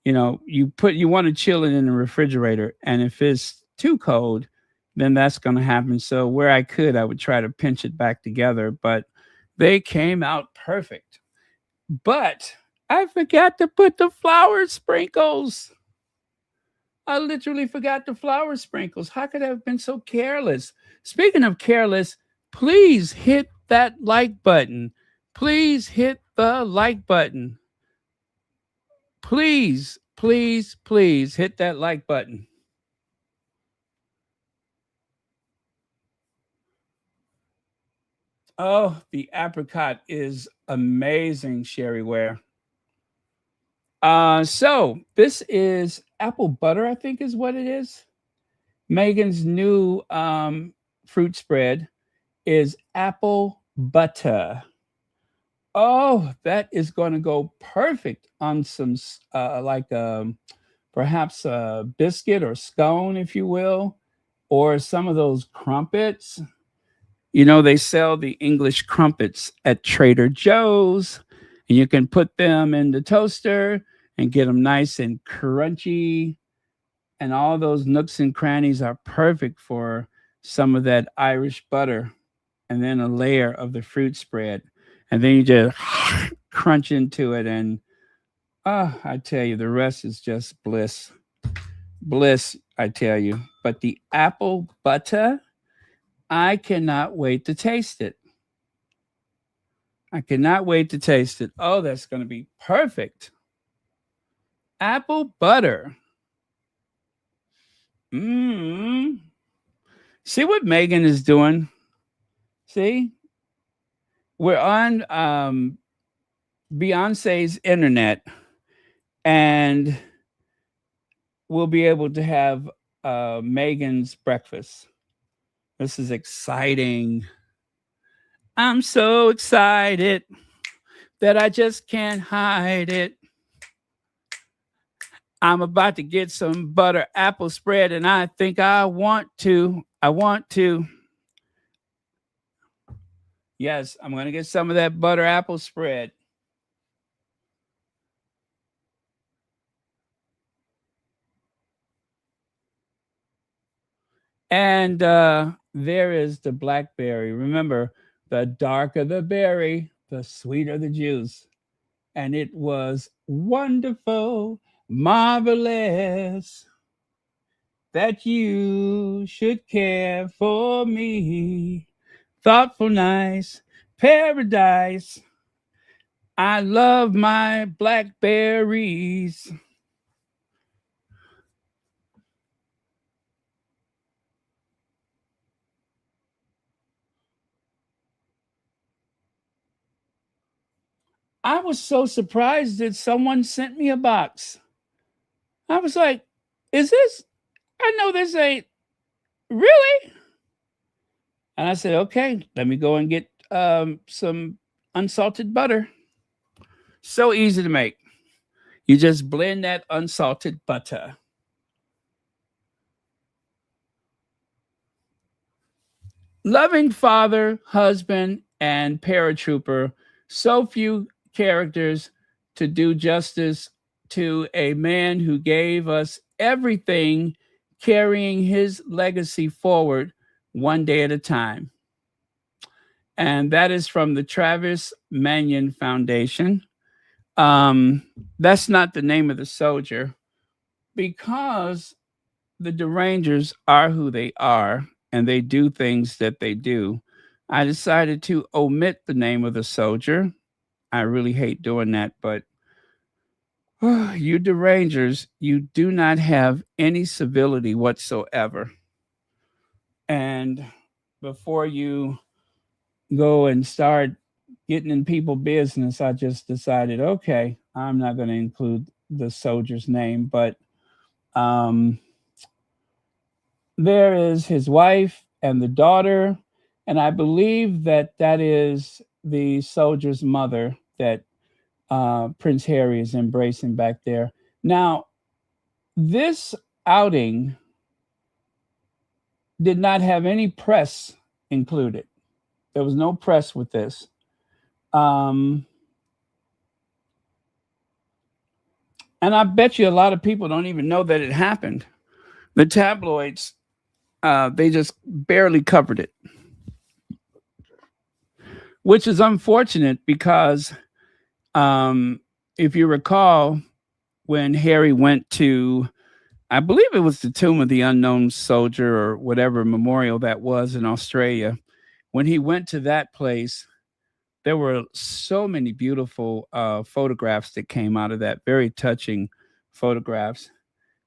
You want to chill it in the refrigerator, and if it's too cold, then that's going to happen. So where I could, I would try to pinch it back together, but they came out perfect. But I forgot to put the flower sprinkles. I literally forgot the flower sprinkles. How could I have been so careless? Speaking of careless, please hit that like button. Please hit the like button. Please, please, please hit that like button. Oh, the apricot is amazing, Sherry Ware. So this is apple butter, I think is what it is. Megan's new fruit spread is apple butter. Oh, that is going to go perfect on some like perhaps a biscuit or scone, if you will, or some of those crumpets. You know, they sell the English crumpets at Trader Joe's, and you can put them in the toaster and get them nice and crunchy. And all those nooks and crannies are perfect for some of that Irish butter and then a layer of the fruit spread. And then you just crunch into it. And I tell you, the rest is just bliss. Bliss, I tell you. But the apple butter, I cannot wait to taste it. I cannot wait to taste it. Oh, that's going to be perfect. Apple butter. Mm. See what Megan is doing? See? We're on Beyonce's internet, and we'll be able to have Megan's breakfast. This is exciting. I'm so excited that I just can't hide it. I'm about to get some butter apple spread, and I think I want to. I want to. Yes, I'm going to get some of that butter apple spread. And there is the blackberry. Remember, the darker the berry, the sweeter the juice. And it was wonderful, marvelous that you should care for me. Thoughtful, nice, paradise. I love my blackberries. I was so surprised that someone sent me a box. I was like, is this? I know this ain't really. And I said, okay, let me go and get some unsalted butter. So easy to make. You just blend that unsalted butter. Loving father, husband, and paratrooper. So few characters to do justice to a man who gave us everything, carrying his legacy forward one day at a time. And that is from the Travis Manion Foundation. Um, that's not the name of the soldier because the derangers are who they are and they do things that they do. I decided to omit the name of the soldier. I really hate doing that, but you derangers, you do not have any civility whatsoever. And before you go and start getting in people business, I just decided, okay, I'm not going to include the soldier's name, but um, there is his wife and the daughter, and I believe that that is the soldier's mother that Prince Harry is embracing back there. Now, this outing did not have any press included. There was no press with this. Um, and I bet you a lot of people don't even know that it happened. The tabloids They just barely covered it, which is unfortunate because um, if you recall, when Harry went to, I believe it was the Tomb of the Unknown Soldier or whatever memorial that was in Australia, when he went to that place, there were so many beautiful photographs that came out of that, very touching photographs.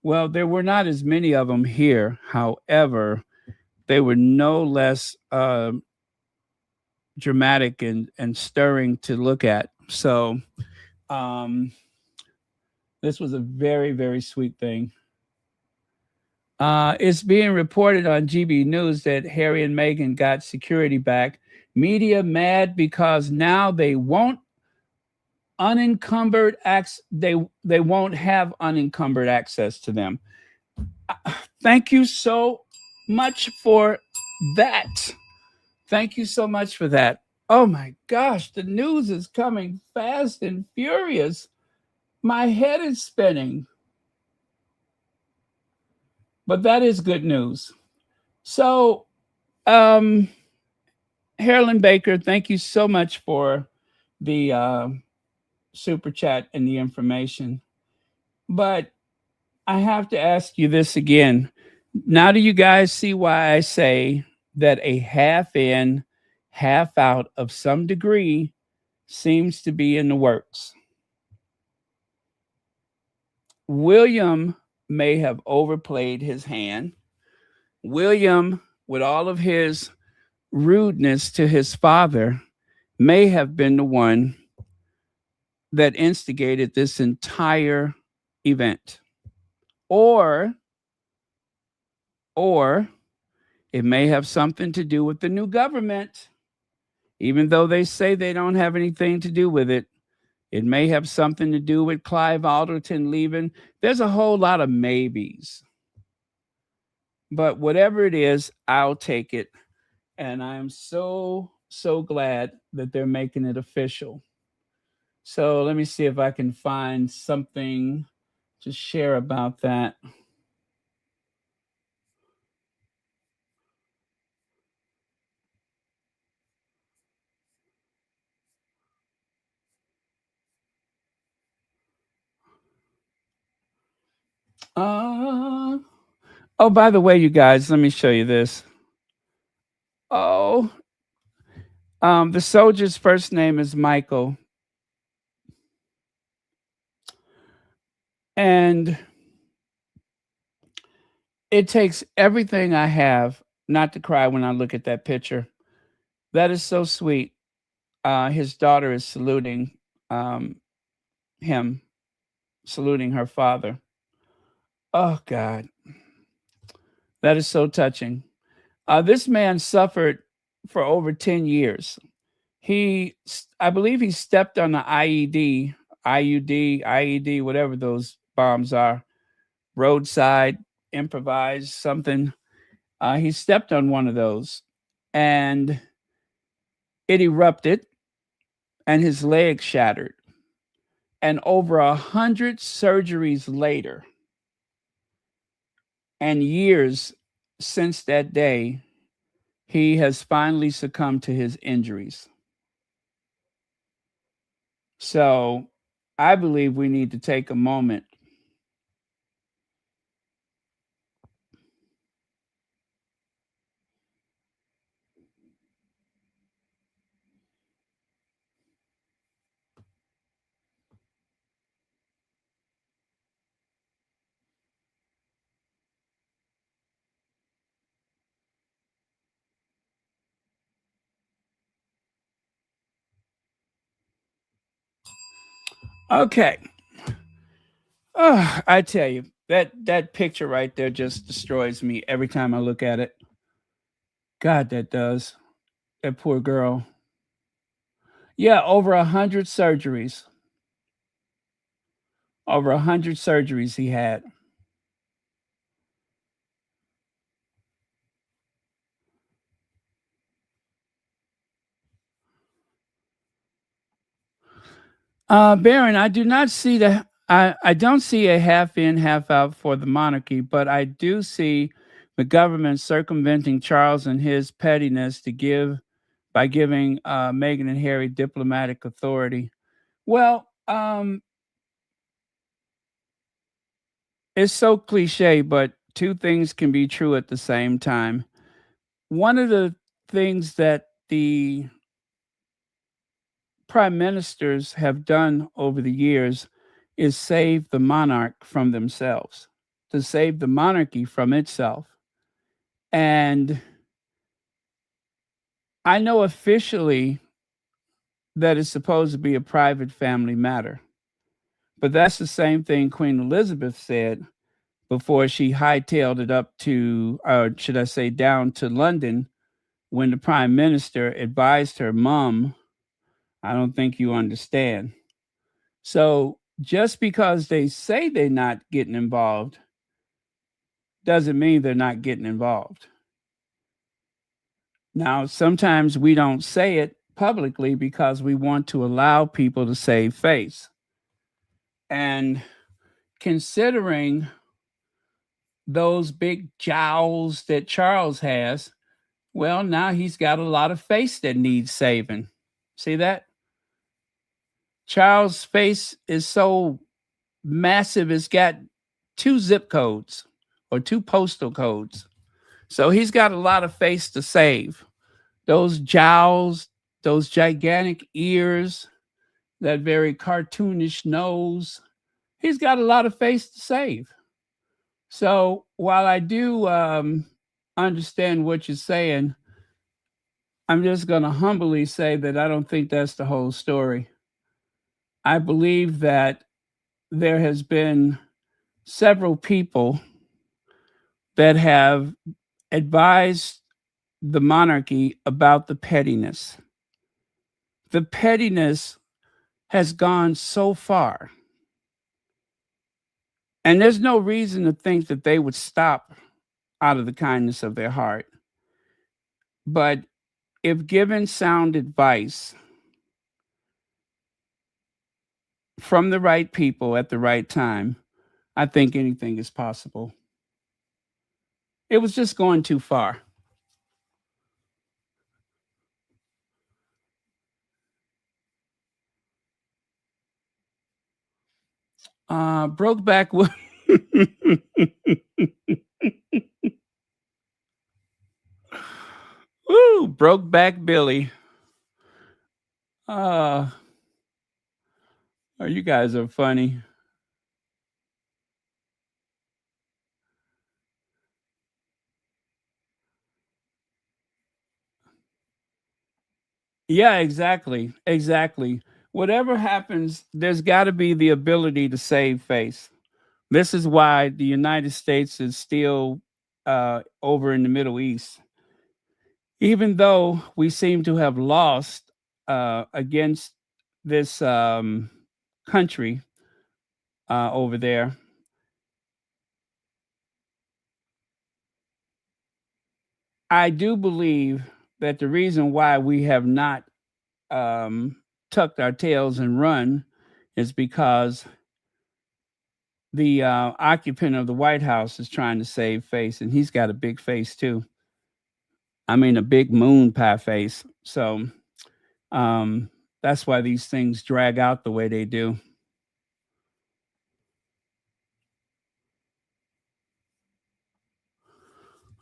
Well, there were not as many of them here. However, they were no less dramatic and stirring to look at. So, um, this was a very, very sweet thing. It's being reported on GB News that Harry and Meghan got security back. Media mad because now they won't unencumbered access. They won't have unencumbered access to them. Thank you so much for that. Thank you so much for that. Oh my gosh, the news is coming fast and furious. My head is spinning. But that is good news. So, um, Harlan Baker, thank you so much for the super chat and the information. But I have to ask you this again. Now, do you guys see why I say that a half in, half out of some degree seems to be in the works? William may have overplayed his hand. William, with all of his rudeness to his father, may have been the one that instigated this entire event. Or, or it may have something to do with the new government, even though they say they don't have anything to do with it. It may have something to do with Clive Alderton leaving. There's a whole lot of maybes. But whatever it is, I'll take it. And I'm so, so glad that they're making it official. So let me see if I can find something to share about that. Uh, oh, by the way, you guys, let me show you this. Oh, the soldier's first name is Michael. And it takes everything I have not to cry when I look at that picture. That is so sweet. His daughter is saluting um, him, saluting her father. Oh, God. That is so touching. This man suffered for over 10 years. I believe he stepped on the IED, whatever those bombs are, roadside, improvised something. He stepped on one of those and it erupted and his leg shattered. And over 100 surgeries later, and years since that day, he has finally succumbed to his injuries. So I believe we need to take a moment. Okay. I tell you, that picture right there just destroys me every time I look at it. God, that does. That poor girl. Yeah, over 100 surgeries. Over 100 surgeries he had. Baron, I do not see I don't see a half in, half out for the monarchy, but I do see the government circumventing Charles and his pettiness to give by giving Meghan and Harry diplomatic authority. Well, it's so cliche, but two things can be true at the same time. One of the things that the prime ministers have done over the years is save the monarch from themselves, to save the monarchy from itself. And I know officially that it's supposed to be a private family matter, but that's the same thing Queen Elizabeth said before she hightailed it up to, or should I say, down to London when the prime minister advised her, Mom, I don't think you understand. So just because they say they're not getting involved doesn't mean they're not getting involved. Now, sometimes we don't say it publicly because we want to allow people to save face. And considering those big jowls that Charles has, well, now he's got a lot of face that needs saving. See that? Charles' face is so massive, it's got two zip codes or two postal codes. So he's got a lot of face to save. Those jowls, those gigantic ears, that very cartoonish nose, he's got a lot of face to save. So while I do understand what you're saying, I'm just going to humbly say that I don't think that's the whole story. I believe that there has been several people that have advised the monarchy about the pettiness. The pettiness has gone so far. And there's no reason to think that they would stop out of the kindness of their heart. But if given sound advice from the right people at the right time, I think anything is possible. It was just going too far. Brokeback. Woo, Brokeback Billy. Uh, oh, you guys are funny. Yeah, exactly. Exactly. Whatever happens, there's got to be the ability to save face. This is why the United States is still over in the Middle East. Even though we seem to have lost against this country over there, I do believe that the reason why we have not um, tucked our tails and run is because the occupant of the White House is trying to save face, and he's got a big face too. I mean, a big moon pie face. So um, that's why these things drag out the way they do.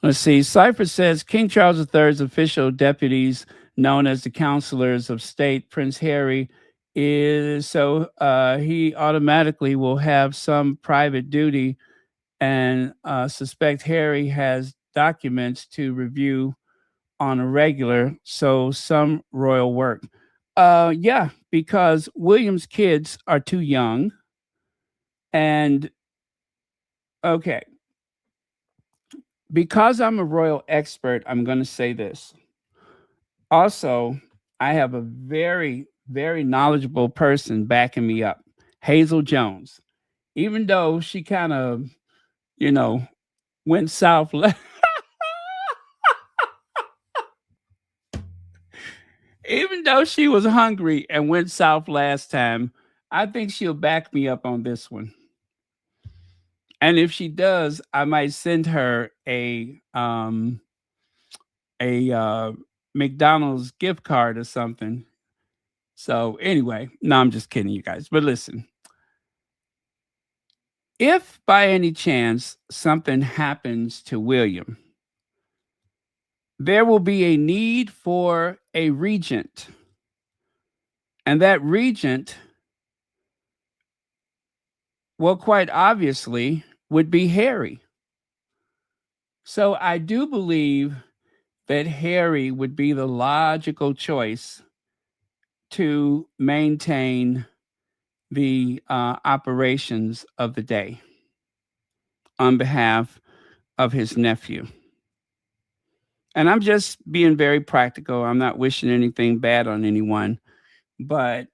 Let's see. Cypher says King Charles III's official deputies, known as the counselors of state, Prince Harry, is so he automatically will have some private duty and suspect Harry has documents to review on a regular, so some royal work. Yeah, because William's kids are too young. And okay, because I'm a royal expert, I'm going to say this. Also, I have a very, very knowledgeable person backing me up, Hazel Jones. Even though she kind of, you know, went south, even though she was hungry and went south last time, I think she'll back me up on this one. And if she does, I might send her a McDonald's gift card or something. So anyway, no, I'm just kidding, you guys. But listen, if by any chance something happens to William, there will be a need for a regent. And that regent, well, quite obviously, would be Harry. So I do believe that Harry would be the logical choice to maintain the operations of the day on behalf of his nephew. And I'm just being very practical. I'm not wishing anything bad on anyone, but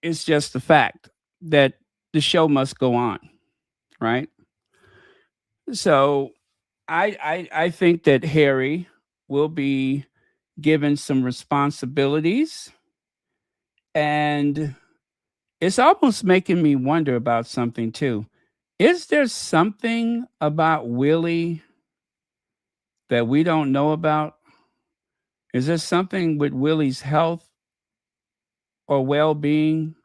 it's just the fact that the show must go on, right? So I think that Harry will be given some responsibilities, and it's almost making me wonder about something too. Is there something about Willie that we don't know about? Is there something with Willie's health or well being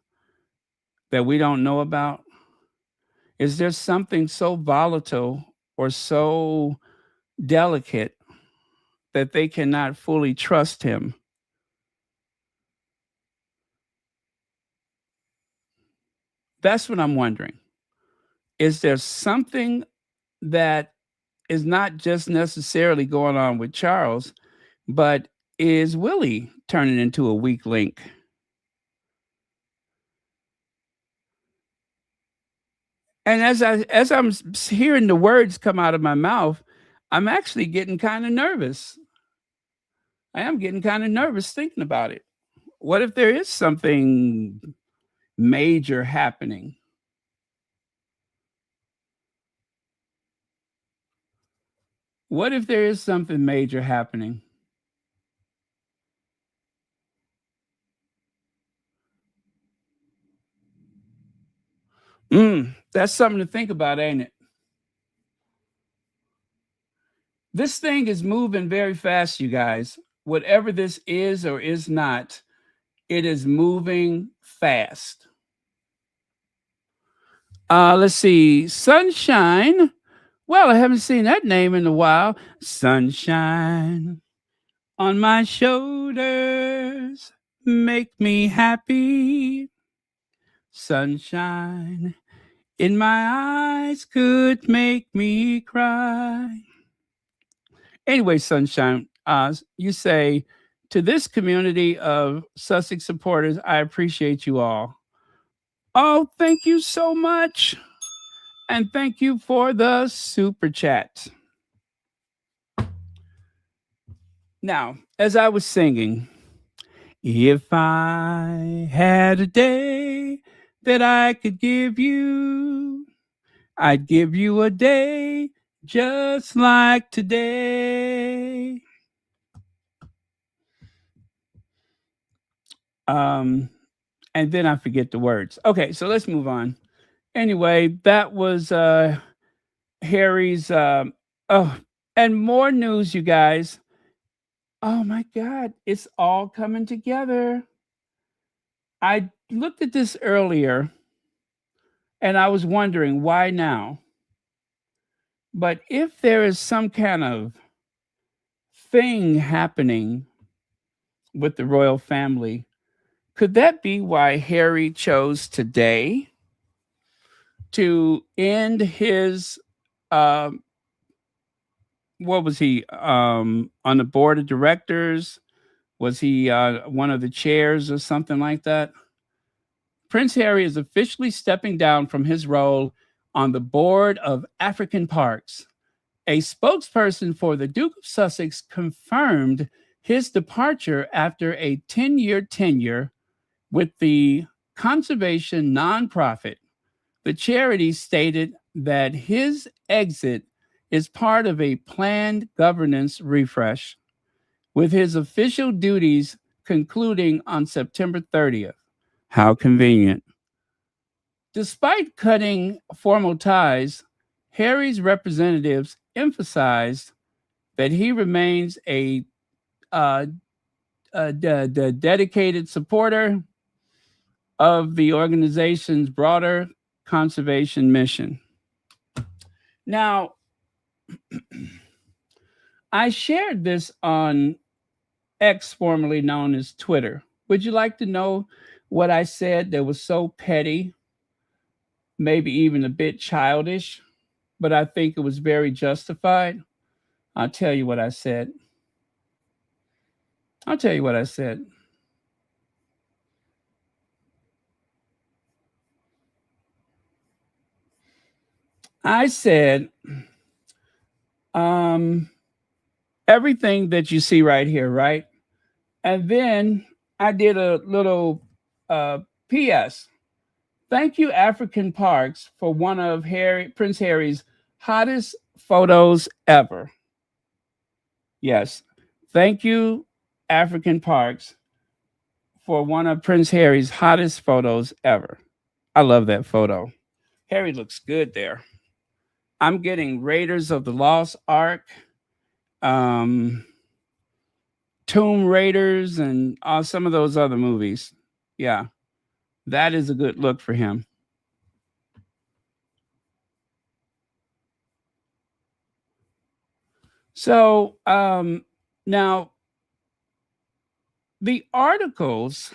that we don't know about? Is there something so volatile or so delicate that they cannot fully trust him? That's what I'm wondering. Is there something that is not just necessarily going on with Charles, but is Willie turning into a weak link? And as I'm hearing the words come out of my mouth, I'm actually getting kind of nervous. I am getting kind of nervous thinking about it. What if there is something major happening? What if there is something major happening? That's something to think about, ain't it? This thing is moving very fast, you guys. Whatever this is or is not, it is moving fast. Let's see. Sunshine. Well, I haven't seen that name in a while. Sunshine on my shoulders make me happy. Sunshine in my eyes could make me cry. Anyway, Sunshine, you say, to this community of Sussex supporters, I appreciate you all. Oh, thank you so much. And thank you for the super chat. Now, as I was singing, if I had a day that I could give you, I'd give you a day just like today. Um, and then I forget the words. Okay, so let's move on. Anyway, that was Harry's. Oh, and more news, you guys. Oh my God, it's all coming together. I looked at this earlier and I was wondering why now. But if there is some kind of thing happening with the royal family, could that be why Harry chose today to end his what was he on the board of directors? Was he one of the chairs or something like that? Prince Harry is officially stepping down from his role on the board of African Parks. A spokesperson for the Duke of Sussex confirmed his departure after a 10-year tenure with the conservation nonprofit. The charity stated that his exit is part of a planned governance refresh, with his official duties concluding on September 30th. How convenient. Despite cutting formal ties, Harry's representatives emphasized that he remains uh, a dedicated supporter of the organization's broader conservation mission. Now, I shared this on X, formerly known as Twitter. Would you like to know what I said that was so petty, maybe even a bit childish, but I think it was very justified? I'll tell you what I said. I'll tell you what I said. I said, um, everything that you see right here, right? And then I did a little uh, PS. Thank you, African Parks, for one of Prince Harry's hottest photos ever. Yes. Thank you, African Parks, for one of Prince Harry's hottest photos ever. I love that photo. Harry looks good there. I'm getting Raiders of the Lost Ark, um, Tomb Raiders, and some of those other movies. Yeah, that is a good look for him. So now the articles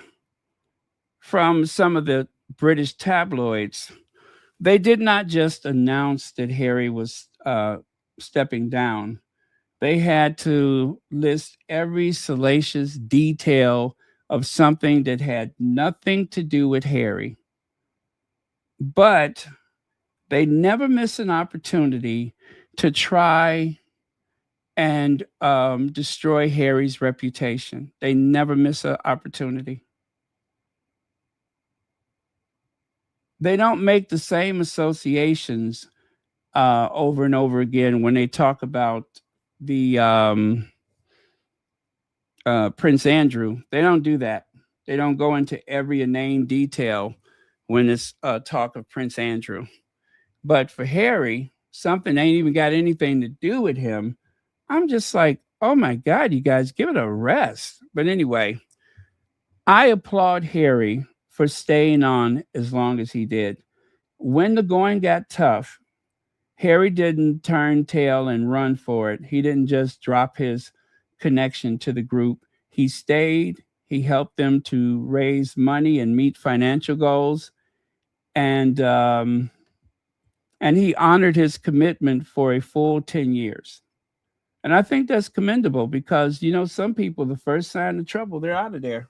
from some of the British tabloids, they did not just announce that Harry was stepping down. They had to list every salacious detail of something that had nothing to do with Harry. But they never miss an opportunity to try and destroy Harry's reputation. They never miss an opportunity. They don't make the same associations over and over again when they talk about the Prince Andrew. They don't do that. They don't go into every inane detail when it's talk of Prince Andrew. But for Harry, something ain't even got anything to do with him. I'm just like, oh my God, you guys, give it a rest. But anyway, I applaud Harry for staying on as long as he did. When the going got tough, Harry didn't turn tail and run for it. He didn't just drop his connection to the group. He stayed. He helped them to raise money and meet financial goals, and um, and he honored his commitment for a full 10 years. And I think that's commendable because some people, the first sign of trouble, they're out of there.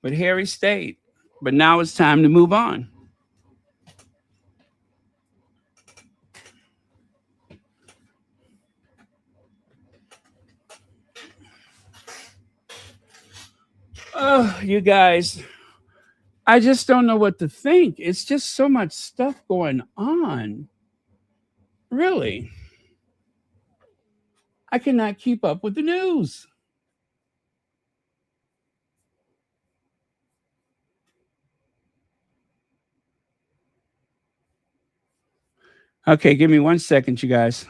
But Harry stayed. But now it's time to move on. Oh, you guys, I just don't know what to think. It's just so much stuff going on. Really, I cannot keep up with the news. Okay, give me 1 second, you guys.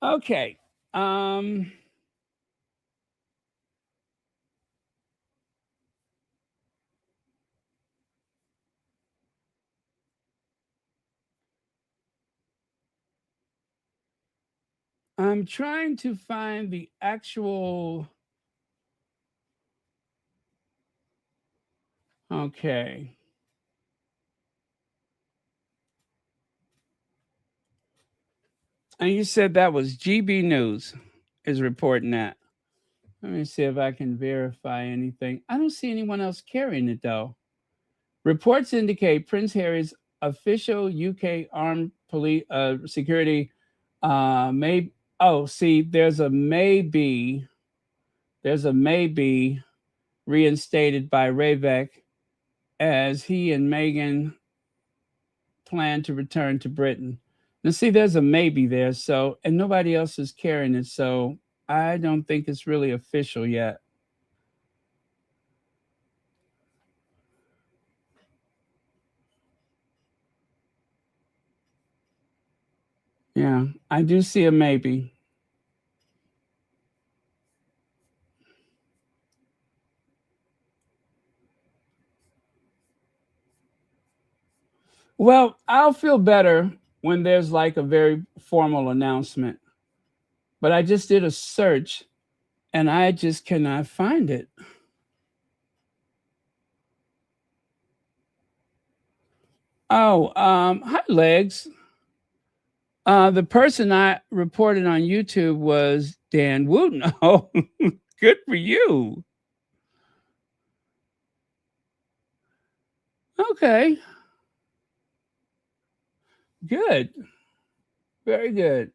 Okay. Um, I'm trying to find the actual. Okay. And you said that was GB News is reporting that. Let me see if I can verify anything. I don't see anyone else carrying it though. Reports indicate Prince Harry's official UK armed police security may. Oh, see, there's a maybe reinstated by Ravek as he and Meghan plan to return to Britain. Now, see, there's a maybe there, so and nobody else is carrying it, so I don't think it's really official yet. Yeah, I do see a maybe. Well, I'll feel better when there's like a very formal announcement. But I just did a search and I just cannot find it. Oh, hi, Legs. The person I reported on YouTube was Dan Wooten. Oh, good for you. Okay, good. Very good.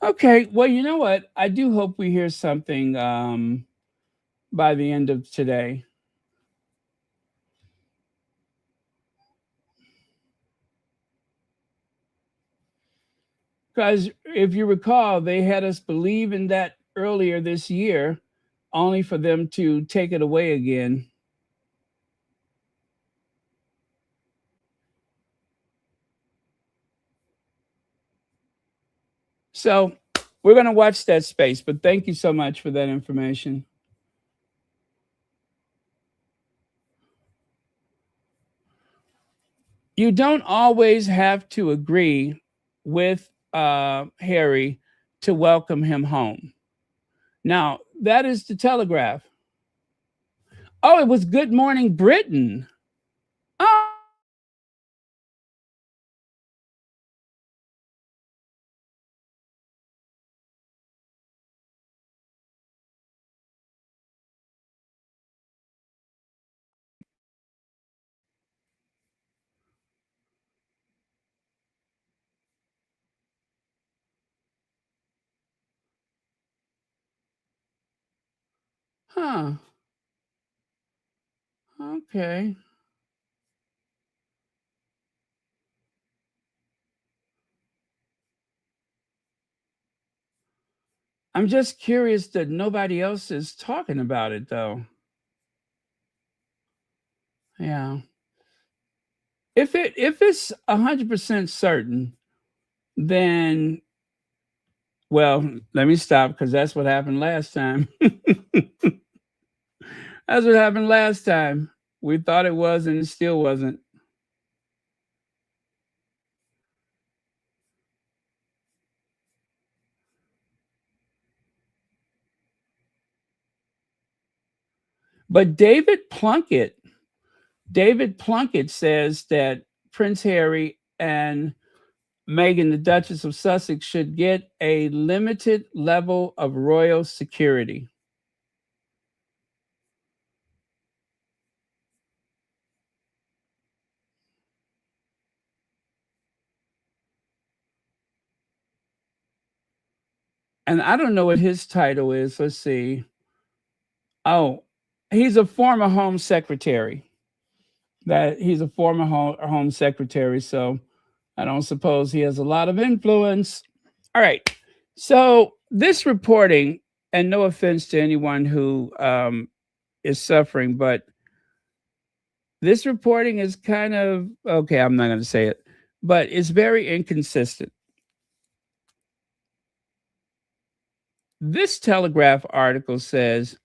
Okay, well, you know what? I do hope we hear something by the end of today. Because if you recall, they had us believe in that earlier this year, only for them to take it away again. So we're going to watch that space, but thank you so much for that information. You don't always have to agree with Harry to welcome him home. Now, that is the Telegraph. Oh, it was Good Morning Britain. Oh, huh. Okay. I'm just curious that nobody else is talking about it, though. Yeah. If it's 100% certain, then well, let me stop because that's what happened last time. That's what happened last time. We thought it was, and it still wasn't. But David Plunkett says that Prince Harry and Meghan, the Duchess of Sussex, should get a limited level of royal security. And I don't know what his title is. Let's see. Oh, he's a former home secretary. That he's a former home secretary, so I don't suppose he has a lot of influence. All right. So this reporting, and no offense to anyone who is suffering, but this reporting is kind of okay. I'm not going to say it, but it's very inconsistent. This Telegraph article says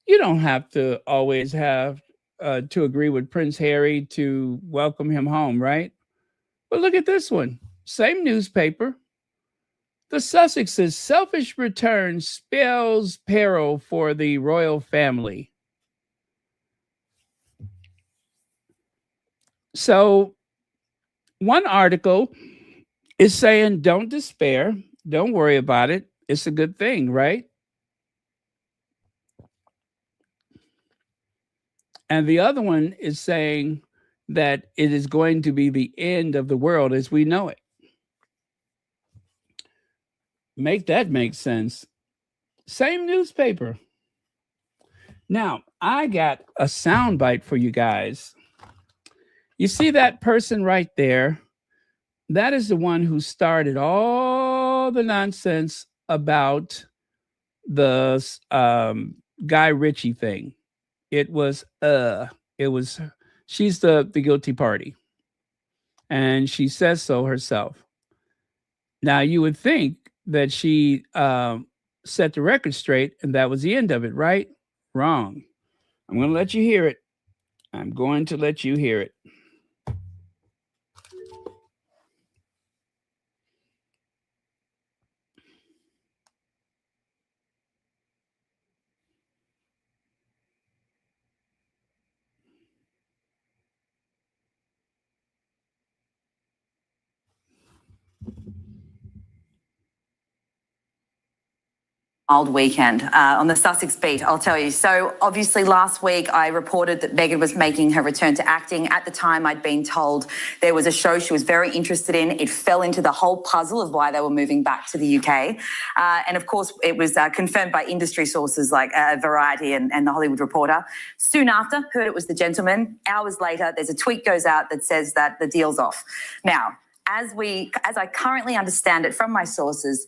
you don't have to always have to agree with Prince Harry to welcome him home, right? But look at this one. Same newspaper. The Sussex's selfish return spells peril for the royal family. So, one article is saying, don't despair, don't worry about it. It's a good thing, right? And the other one is saying that it is going to be the end of the world as we know it. Make that make sense. Same newspaper. Now, I got a soundbite for you guys. You see that person right there? That is the one who started all the nonsense about the Guy Ritchie thing. It was she's the guilty party. And she says so herself. Now you would think that she set the record straight and that was the end of it, right? Wrong. I'm going to let you hear it. I'm going to let you hear it. Weekend on the Sussex beat, I'll tell you. So obviously last week I reported that Meghan was making her return to acting. At the time I'd been told there was a show she was very interested in. It fell into the whole puzzle of why they were moving back to the UK. And of course it was confirmed by industry sources like Variety and The Hollywood Reporter. Soon after, heard it was The Gentleman. Hours later, there's a tweet goes out that says that the deal's off. Now, as I currently understand it from my sources,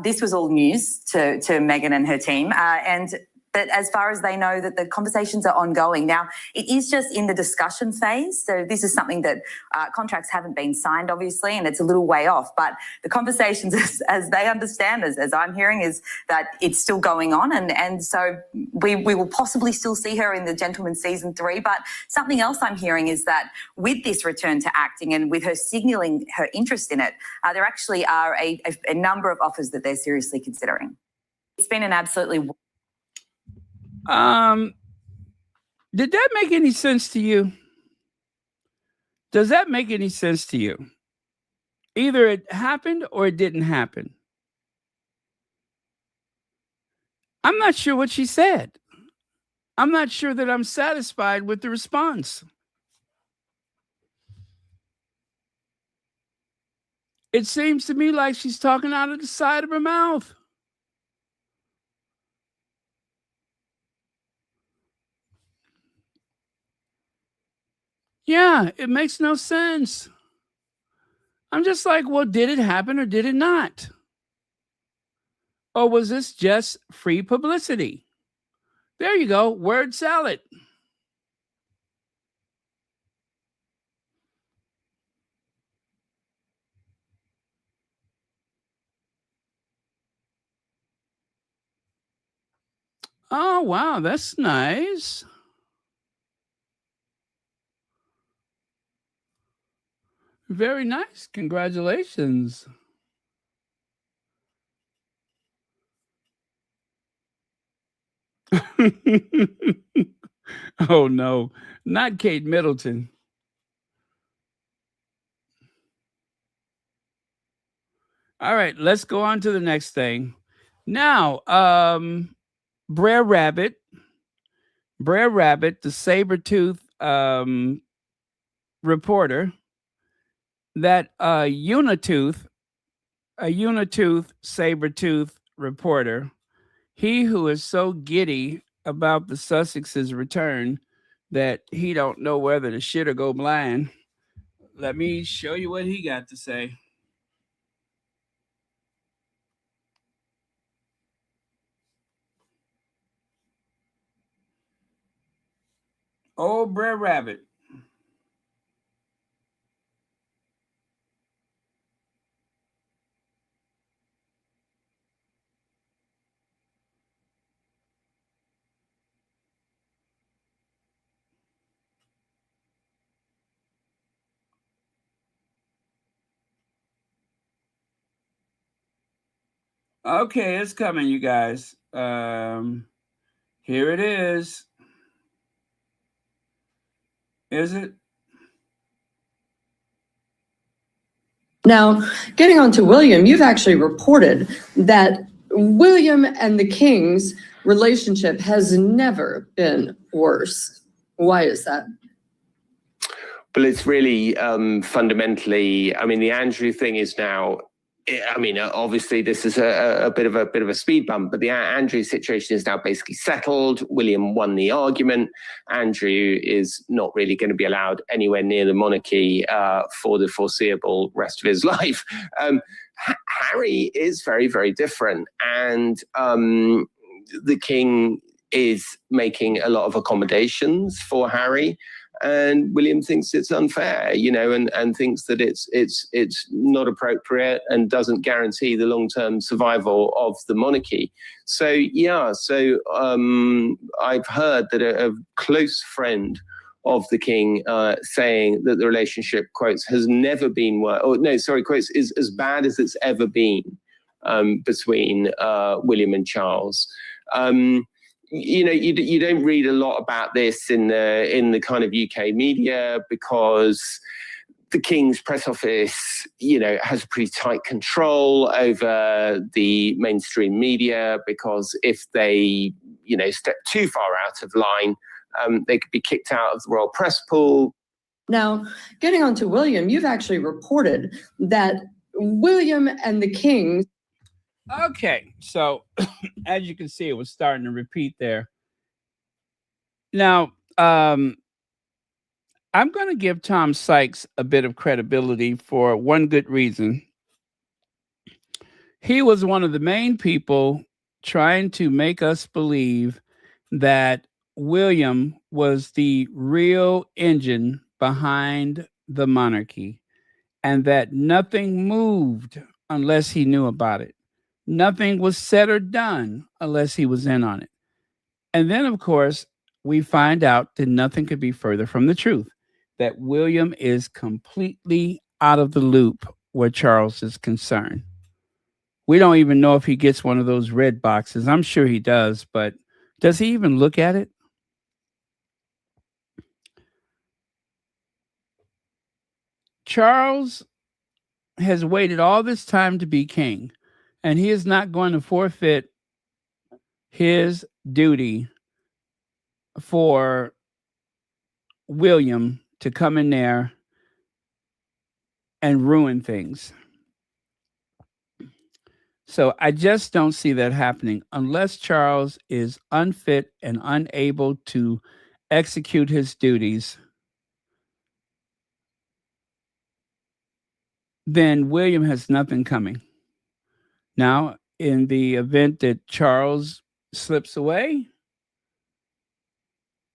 this was all news to Meghan and her team, and that as far as they know that the conversations are ongoing. Now, it is just in the discussion phase, so this is something that contracts haven't been signed, obviously, and it's a little way off, but the conversations, as they understand, as I'm hearing, is that it's still going on, and so we will possibly still see her in The Gentleman season 3, but something else I'm hearing is that with this return to acting and with her signalling her interest in it, there actually are a number of offers that they're seriously considering. It's been an absolutely... Did that make any sense to you? Does that make any sense to you? Either it happened or it didn't happen. I'm not sure what she said. I'm not sure that I'm satisfied with the response. It seems to me like she's talking out of the side of her mouth. Yeah, it makes no sense. I'm just like, well, did it happen or did it not? Or was this just free publicity? There you go, word salad. Oh, wow, that's nice. Very nice. Congratulations. Oh, no, not Kate Middleton. All right, let's go on to the next thing. Now, Brer Rabbit, the saber-tooth reporter, that unitooth saber-tooth reporter, he who is so giddy about the Sussex's return that he don't know whether to shit or go blind. Let me show you what he got to say. Oh, Brer Rabbit. Okay, it's coming, you guys. Here it is. Is it? Now, getting on to William, you've actually reported that William and the King's relationship has never been worse. Why is that? Well, it's really fundamentally, I mean, the Andrew thing is now I mean, obviously, this is a bit of a speed bump, but the Andrew situation is now basically settled. William won the argument. Andrew is not really going to be allowed anywhere near the monarchy for the foreseeable rest of his life. Harry is very, very different, and the king is making a lot of accommodations for Harry. And William thinks it's unfair, and thinks that it's not appropriate and doesn't guarantee the long-term survival of the monarchy. So I've heard that a close friend of the king saying that the relationship, quotes, has never been quotes, is as bad as it's ever been between William and Charles. You don't read a lot about this in the kind of UK media, because the King's press office, has pretty tight control over the mainstream media, because if they, step too far out of line, they could be kicked out of the royal press pool. Now, getting on to William, you've actually reported that William and the King. Okay, so as you can see, it was starting to repeat there. Now, I'm going to give Tom Sykes a bit of credibility for one good reason. He was one of the main people trying to make us believe that William was the real engine behind the monarchy, and that nothing moved unless he knew about it. Nothing was said or done unless he was in on it. And then, of course, we find out that nothing could be further from the truth, that William is completely out of the loop where Charles is concerned. We don't even know if he gets one of those red boxes. I'm sure he does, but does he even look at it? Charles has waited all this time to be king, and he is not going to forfeit his duty for William to come in there and ruin things. So I just don't see that happening unless Charles is unfit and unable to execute his duties. Then William has nothing coming. Now, in the event that Charles slips away,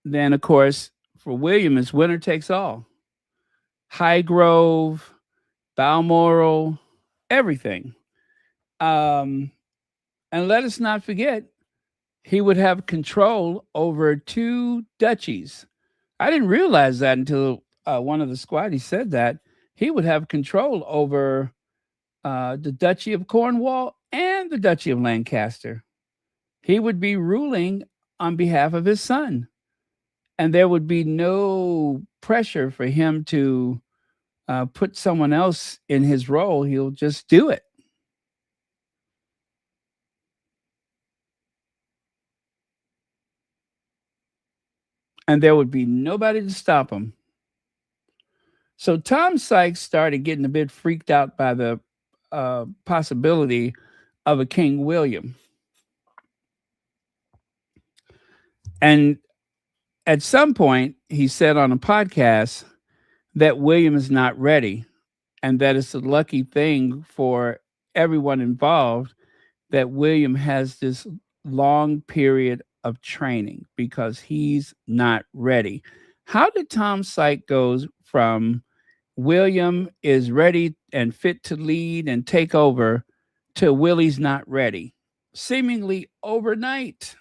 then of course, for William, it's winner takes all. Highgrove, Balmoral, everything. And let us not forget, he would have control over 2 duchies. I didn't realize that until one of the squaddies said that. He would have control over the Duchy of Cornwall and the Duchy of Lancaster. He would be ruling on behalf of his son. And there would be no pressure for him to put someone else in his role. He'll just do it. And there would be nobody to stop him. So Tom Sykes started getting a bit freaked out by the possibility of a King William. And at some point, he said on a podcast that William is not ready, and that it's a lucky thing for everyone involved that William has this long period of training, because he's not ready. How did Tom Sykes go from William is ready and fit to lead and take over to Willie's not ready, seemingly overnight?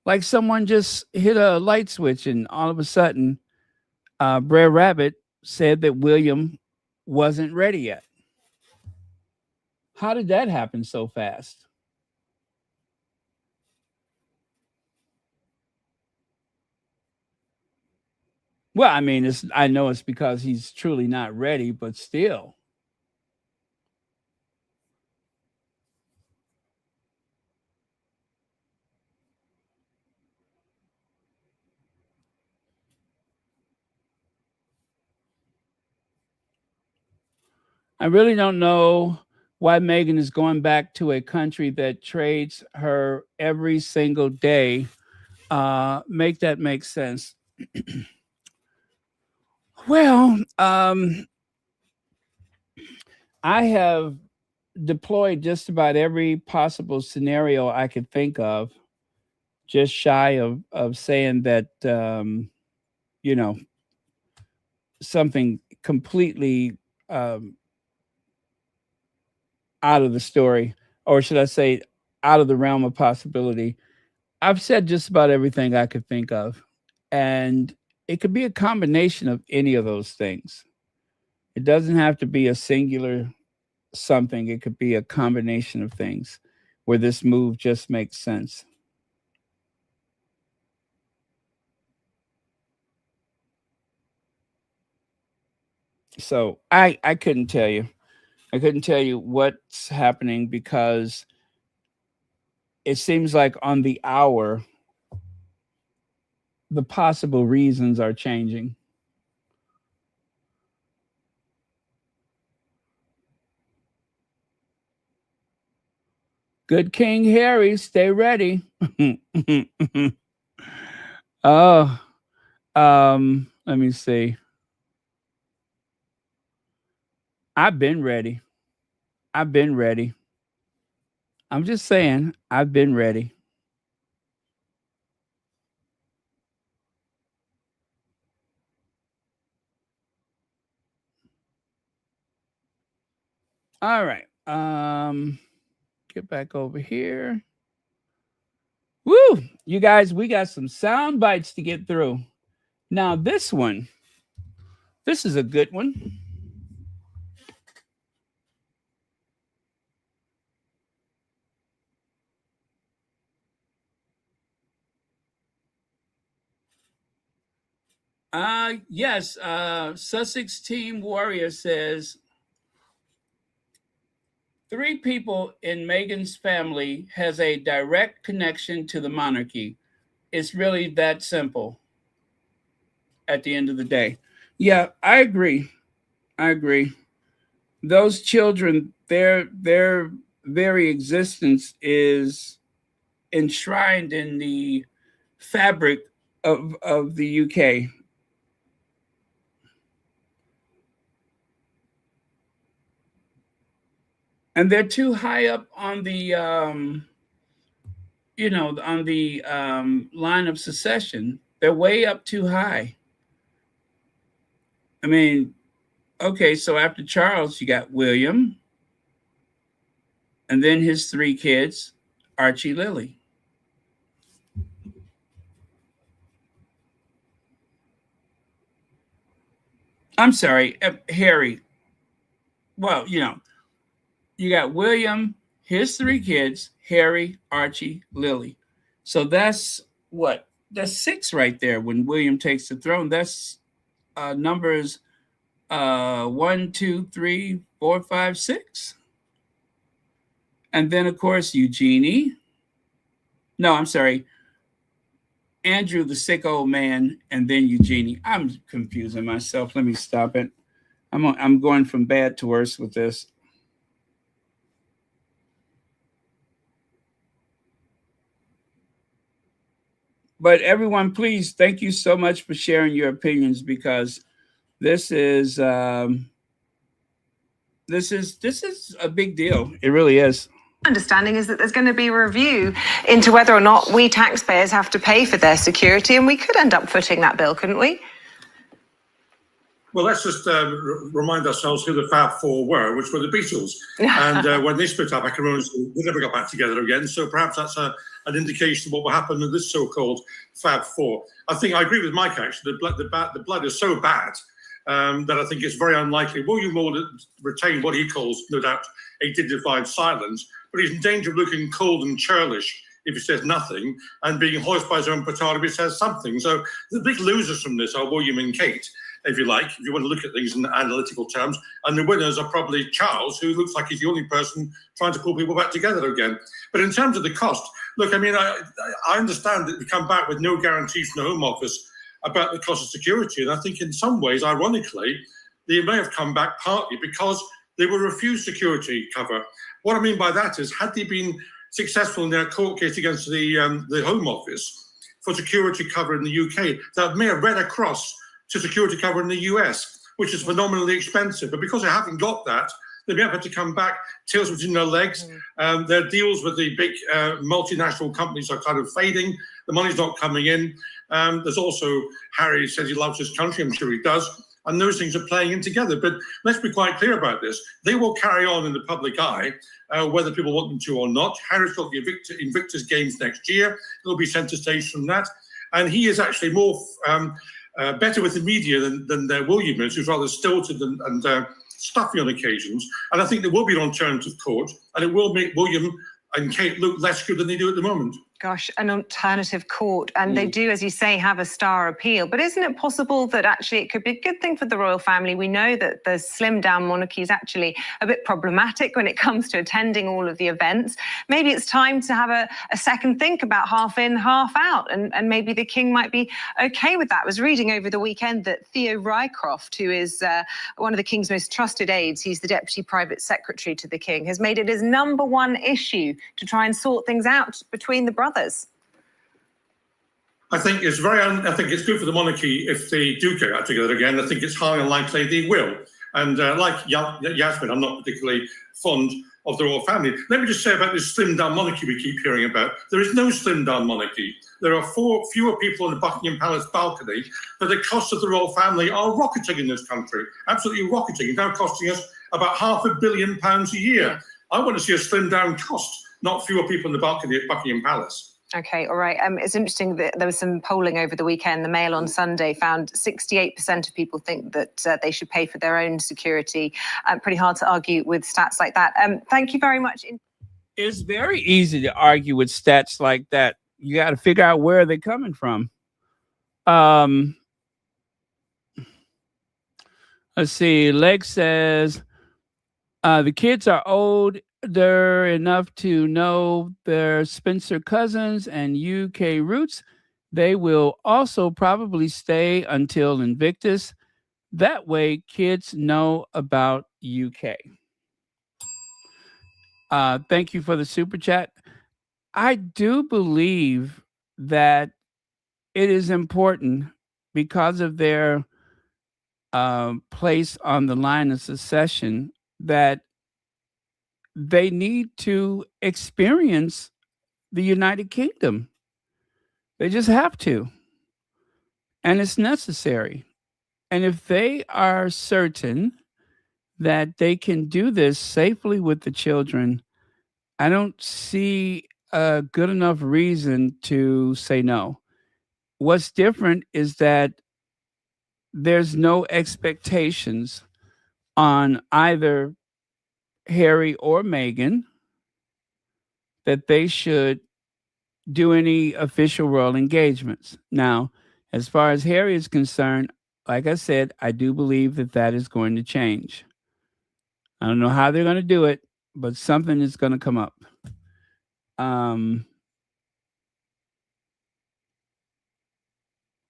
Like someone just hit a light switch and all of a sudden, Brer Rabbit said that William wasn't ready yet. How did that happen so fast? Well, I mean, I know it's because he's truly not ready, but still. I really don't know why Meghan is going back to a country that trades her every single day. Make that make sense. Well, I have deployed just about every possible scenario I could think of, just shy of saying that, you know, something completely out of the story, or should I say out of the realm of possibility. I've said just about everything I could think of. And it could be a combination of any of those things. It doesn't have to be a singular something. It could be a combination of things where this move just makes sense. So I couldn't tell you. I couldn't tell you what's happening because it seems like on the hour, the possible reasons are changing. Good King Harry, stay ready. Oh, let me see. I've been ready. I've been ready. I'm just saying, I've been ready. All right. Get back over here. Woo! You guys, we got some sound bites to get through. Now, this is a good one. Yes, Sussex Team Warrior says 3 people in Meghan's family has a direct connection to the monarchy. It's really that simple at the end of the day. Yeah, I agree. Those children, their very existence is enshrined in the fabric of the UK. And they're too high up on the line of succession. They're way up too high. I mean, okay, so after Charles, you got William, and then his 3 kids, Archie, Lily. I'm sorry, Harry. Well, you got William, his 3 kids, Harry, Archie, Lily. So that's what? That's 6 right there when William takes the throne. That's numbers 1, 2, 3, 4, 5, 6. And then, of course, Eugenie. No, I'm sorry. Andrew, the sick old man, and then Eugenie. I'm confusing myself. Let me stop it. I'm going from bad to worse with this. But everyone, please, thank you so much for sharing your opinions because this is a big deal. It really is. Understanding is that there's going to be a review into whether or not we taxpayers have to pay for their security, and we could end up footing that bill, couldn't we? Well, let's just remind ourselves who the Fab Four were, which were the Beatles. And when they split up, I can remember they never got back together again. So perhaps that's an indication of what will happen with this so-called Fab Four. I think I agree with Mike, actually. The blood is so bad that I think it's very unlikely. William will retain what he calls, no doubt, a dignified silence, but he's in danger of looking cold and churlish if he says nothing, and being hoisted by his own petard if he says something. So the big losers from this are William and Kate, if you like, if you want to look at things in analytical terms. And the winners are probably Charles, who looks like he's the only person trying to pull people back together again. But in terms of the cost, look, I mean, I understand that we come back with no guarantees from the Home Office about the cost of security. And I think in some ways, ironically, they may have come back partly because they were refused security cover. What I mean by that is, had they been successful in their court case against the Home Office for security cover in the UK, that may have read across to security cover in the US, which is phenomenally expensive. But because they haven't got that, they may have had to come back, tails between their legs. Their deals with the big multinational companies are kind of fading. The money's not coming in. There's also, Harry says he loves his country. I'm sure he does. And those things are playing in together. But let's be quite clear about this. They will carry on in the public eye, whether people want them to or not. Harry's got the Invictus Games next year. He'll be centre stage from that. And he is actually more better with the media than William is, who's rather stilted and stuffy on occasions. And I think there will be an alternative court, and it will make William and Kate look less good than they do at the moment. Gosh, an alternative court. And they do, as you say, have a star appeal. But isn't it possible that actually it could be a good thing for the royal family? We know that the slimmed down monarchy is actually a bit problematic when it comes to attending all of the events. Maybe it's time to have a second think about half in, half out. And maybe the king might be okay with that. I was reading over the weekend that Theo Rycroft, who is one of the king's most trusted aides, he's the deputy private secretary to the king, has made it his #1 issue to try and sort things out between the brothers. I think it's good for the monarchy if they do get out together again. I think it's highly unlikely they will. And like Yasmin, I'm not particularly fond of the royal family. Let me just say about this slimmed down monarchy we keep hearing about. There is no slimmed down monarchy. There are fewer people on the Buckingham Palace balcony, but the costs of the royal family are rocketing in this country. Absolutely rocketing. It's now costing us about £500 million a year. I want to see a slimmed down cost, not fewer people on the balcony at Buckingham Palace. Okay, all right. It's interesting that there was some polling over the weekend. The Mail on Sunday found 68% of people think that they should pay for their own security. Pretty hard to argue with stats like that. Thank you very much. It's very easy to argue with stats like that. You got to figure out where they're coming from. Let's see. Leg says the kids are older enough to know their Spencer cousins and UK roots. They will also probably stay until Invictus. That way, kids know about UK. Thank you for the super chat. I do believe that it is important because of their place on the line of succession that they need to experience the United Kingdom. They just have to. And it's necessary. And if they are certain that they can do this safely with the children, I don't see a good enough reason to say no. What's different is that there's no expectations on either Harry or Meghan that they should do any official royal engagements. Now, as far as Harry is concerned, like I said, I do believe that that is going to change. I don't know how they're going to do it, but something is going to come up.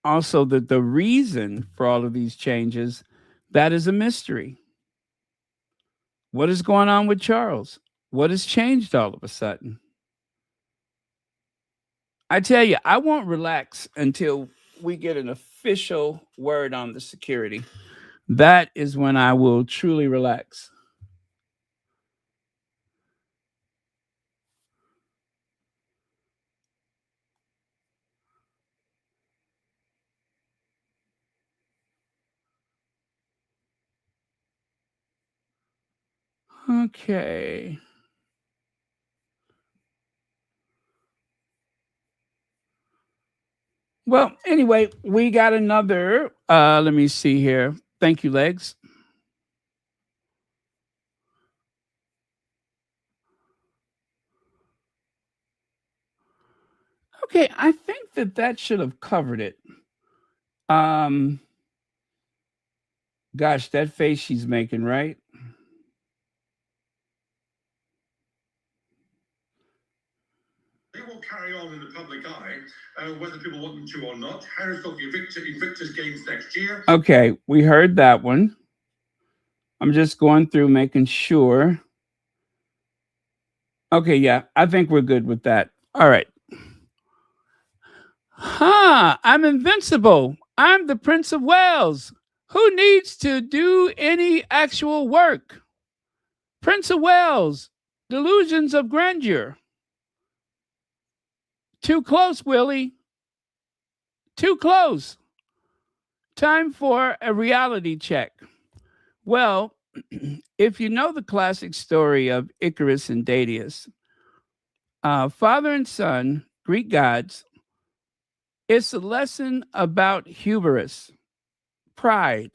Also, the reason for all of these changes, that is a mystery. What is going on with Charles? What has changed all of a sudden? I tell you, I won't relax until we get an official word on the security. That is when I will truly relax. Okay. Well, anyway, we got another. Let me see here. Thank you, Legs. Okay, I think that should have covered it. Gosh, that face she's making, right? They will carry on in the public eye, whether people want them to or not. Harry's got the Invictus Games next year. Okay, we heard that one. I'm just going through making sure. Okay, yeah, I think we're good with that. All right. I'm invincible. I'm the Prince of Wales. Who needs to do any actual work? Prince of Wales, delusions of grandeur. Too close, Willie. Too close. Time for a reality check. Well, if you know the classic story of Icarus and Daedalus, father and son, Greek gods, it's a lesson about hubris, pride.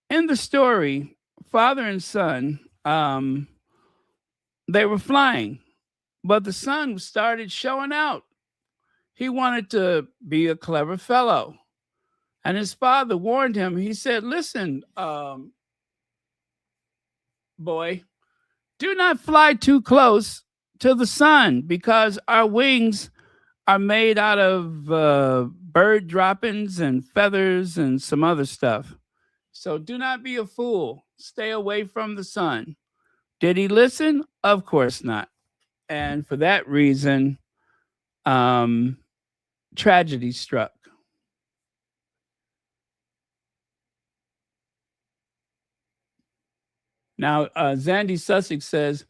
In the story, father and son, they were flying, but the son started showing out. He wanted to be a clever fellow. And his father warned him. He said, listen, boy, do not fly too close to the sun because our wings are made out of bird droppings and feathers and some other stuff. So do not be a fool. Stay away from the sun. Did he listen? Of course not. And for that reason, tragedy struck. Now, Zandy Sussex says,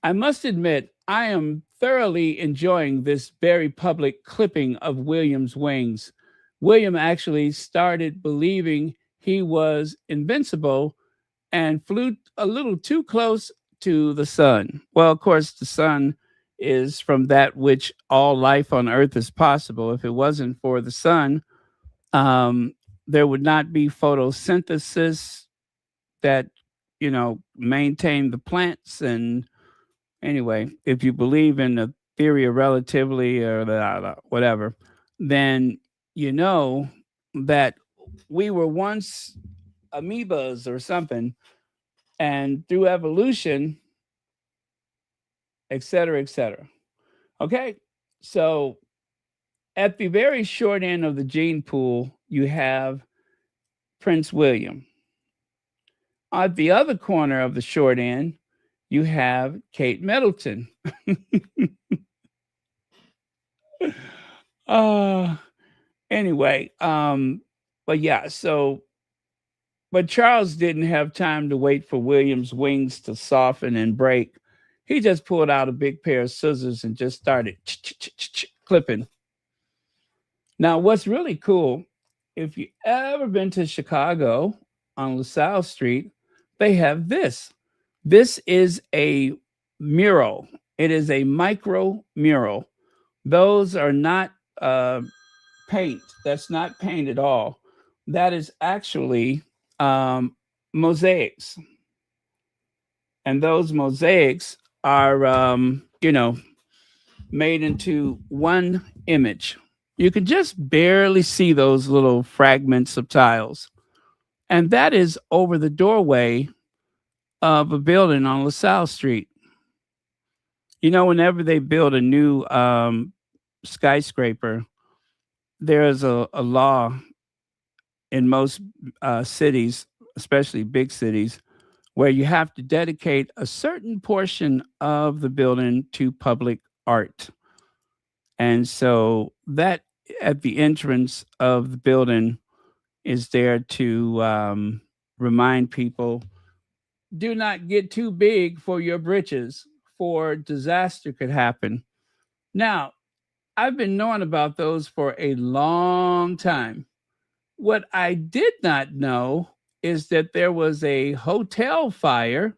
I must admit, I am thoroughly enjoying this very public clipping of William's wings. William actually started believing he was invincible and flew a little too close to the sun. Well, of course, the sun is from that which all life on earth is possible. If it wasn't for the sun, there would not be photosynthesis that, maintain the plants. And anyway, if you believe in the theory of relativity or whatever, then you know that we were once amoebas or something, and through evolution, et cetera, et cetera. Okay, so at the very short end of the gene pool, you have Prince William. At the other corner of the short end, you have Kate Middleton. Anyway, but yeah, but Charles didn't have time to wait for William's wings to soften and break. He just pulled out a big pair of scissors and just started clipping. Now, what's really cool, if you ever been to Chicago on LaSalle Street, they have this. This is a mural. It is a micro mural. Those are not paint. That's not paint at all. That is actually mosaics. And those mosaics are, made into one image. You can just barely see those little fragments of tiles. And that is over the doorway of a building on LaSalle Street. Whenever they build a new skyscraper, there's a law in most cities, especially big cities, where you have to dedicate a certain portion of the building to public art. And so that at the entrance of the building is there to remind people, do not get too big for your britches, for disaster could happen. Now, I've been knowing about those for a long time. What I did not know is that there was a hotel fire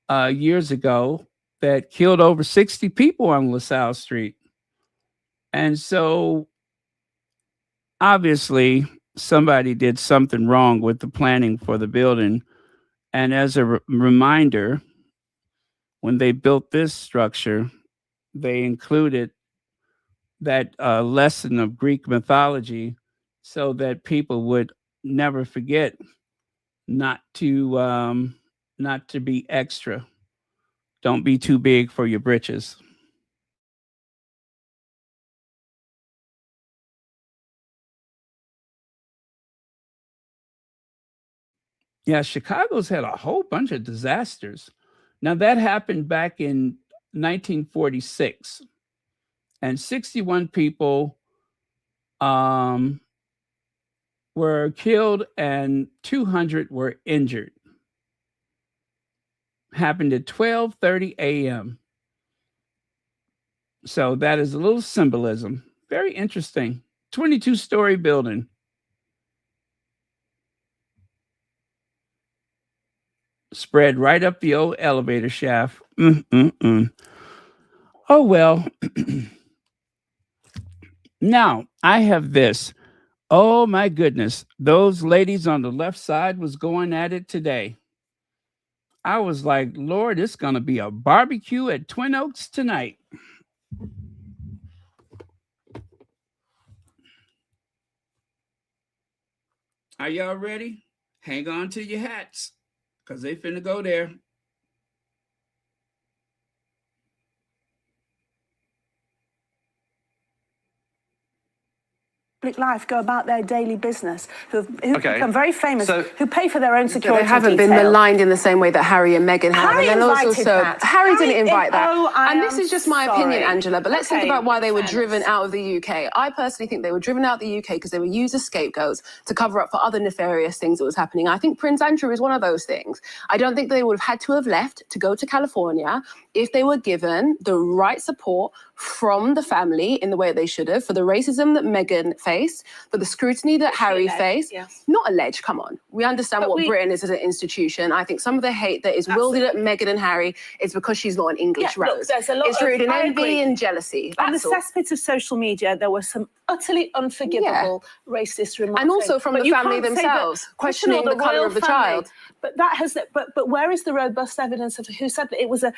years ago that killed over 60 people on LaSalle Street. And so obviously somebody did something wrong with the planning for the building. And as a reminder, when they built this structure, they included that lesson of Greek mythology so that people would never forget not to be extra. Don't be too big for your britches. Yeah, Chicago's had a whole bunch of disasters. Now, that happened back in 1946, and 61 people were killed and 200 were injured. Happened at 12:30 a.m. So that is a little symbolism. Very interesting. 22-story building. Spread right up the old elevator shaft. Oh, well. Now, I have this. Oh, my goodness. Those ladies on the left side was going at it today. I was like, Lord, it's going to be a barbecue at Twin Oaks tonight. Are y'all ready? Hang on to your hats, because they finna go there. Life go about their daily business, who've become very famous, who pay for their own security. They haven't been maligned in the same way that Harry and Meghan have. Harry invited that. Harry didn't invite that. Oh, and this is just my opinion, Angela, but let's think about why they were driven out of the UK. I personally think they were driven out of the UK because they were used as scapegoats to cover up for other nefarious things that was happening. I think Prince Andrew is one of those things. I don't think they would have had to have left to go to California if they were given the right support from the family in the way they should have, for the racism that Meghan faced, for the scrutiny that Harry faced. Yes. Not alleged, come on. We understand what Britain is as an institution. I think some of the hate that is wielded at Meghan and Harry is because she's not an English rose. Look, there's a lot it's rooted in envy agree. and jealousy. On the That's all. cesspit of social media, there were some utterly unforgivable racist remarks. And also from the family themselves, questioning the colour of the child. But that has but where is the robust evidence of who said that it was a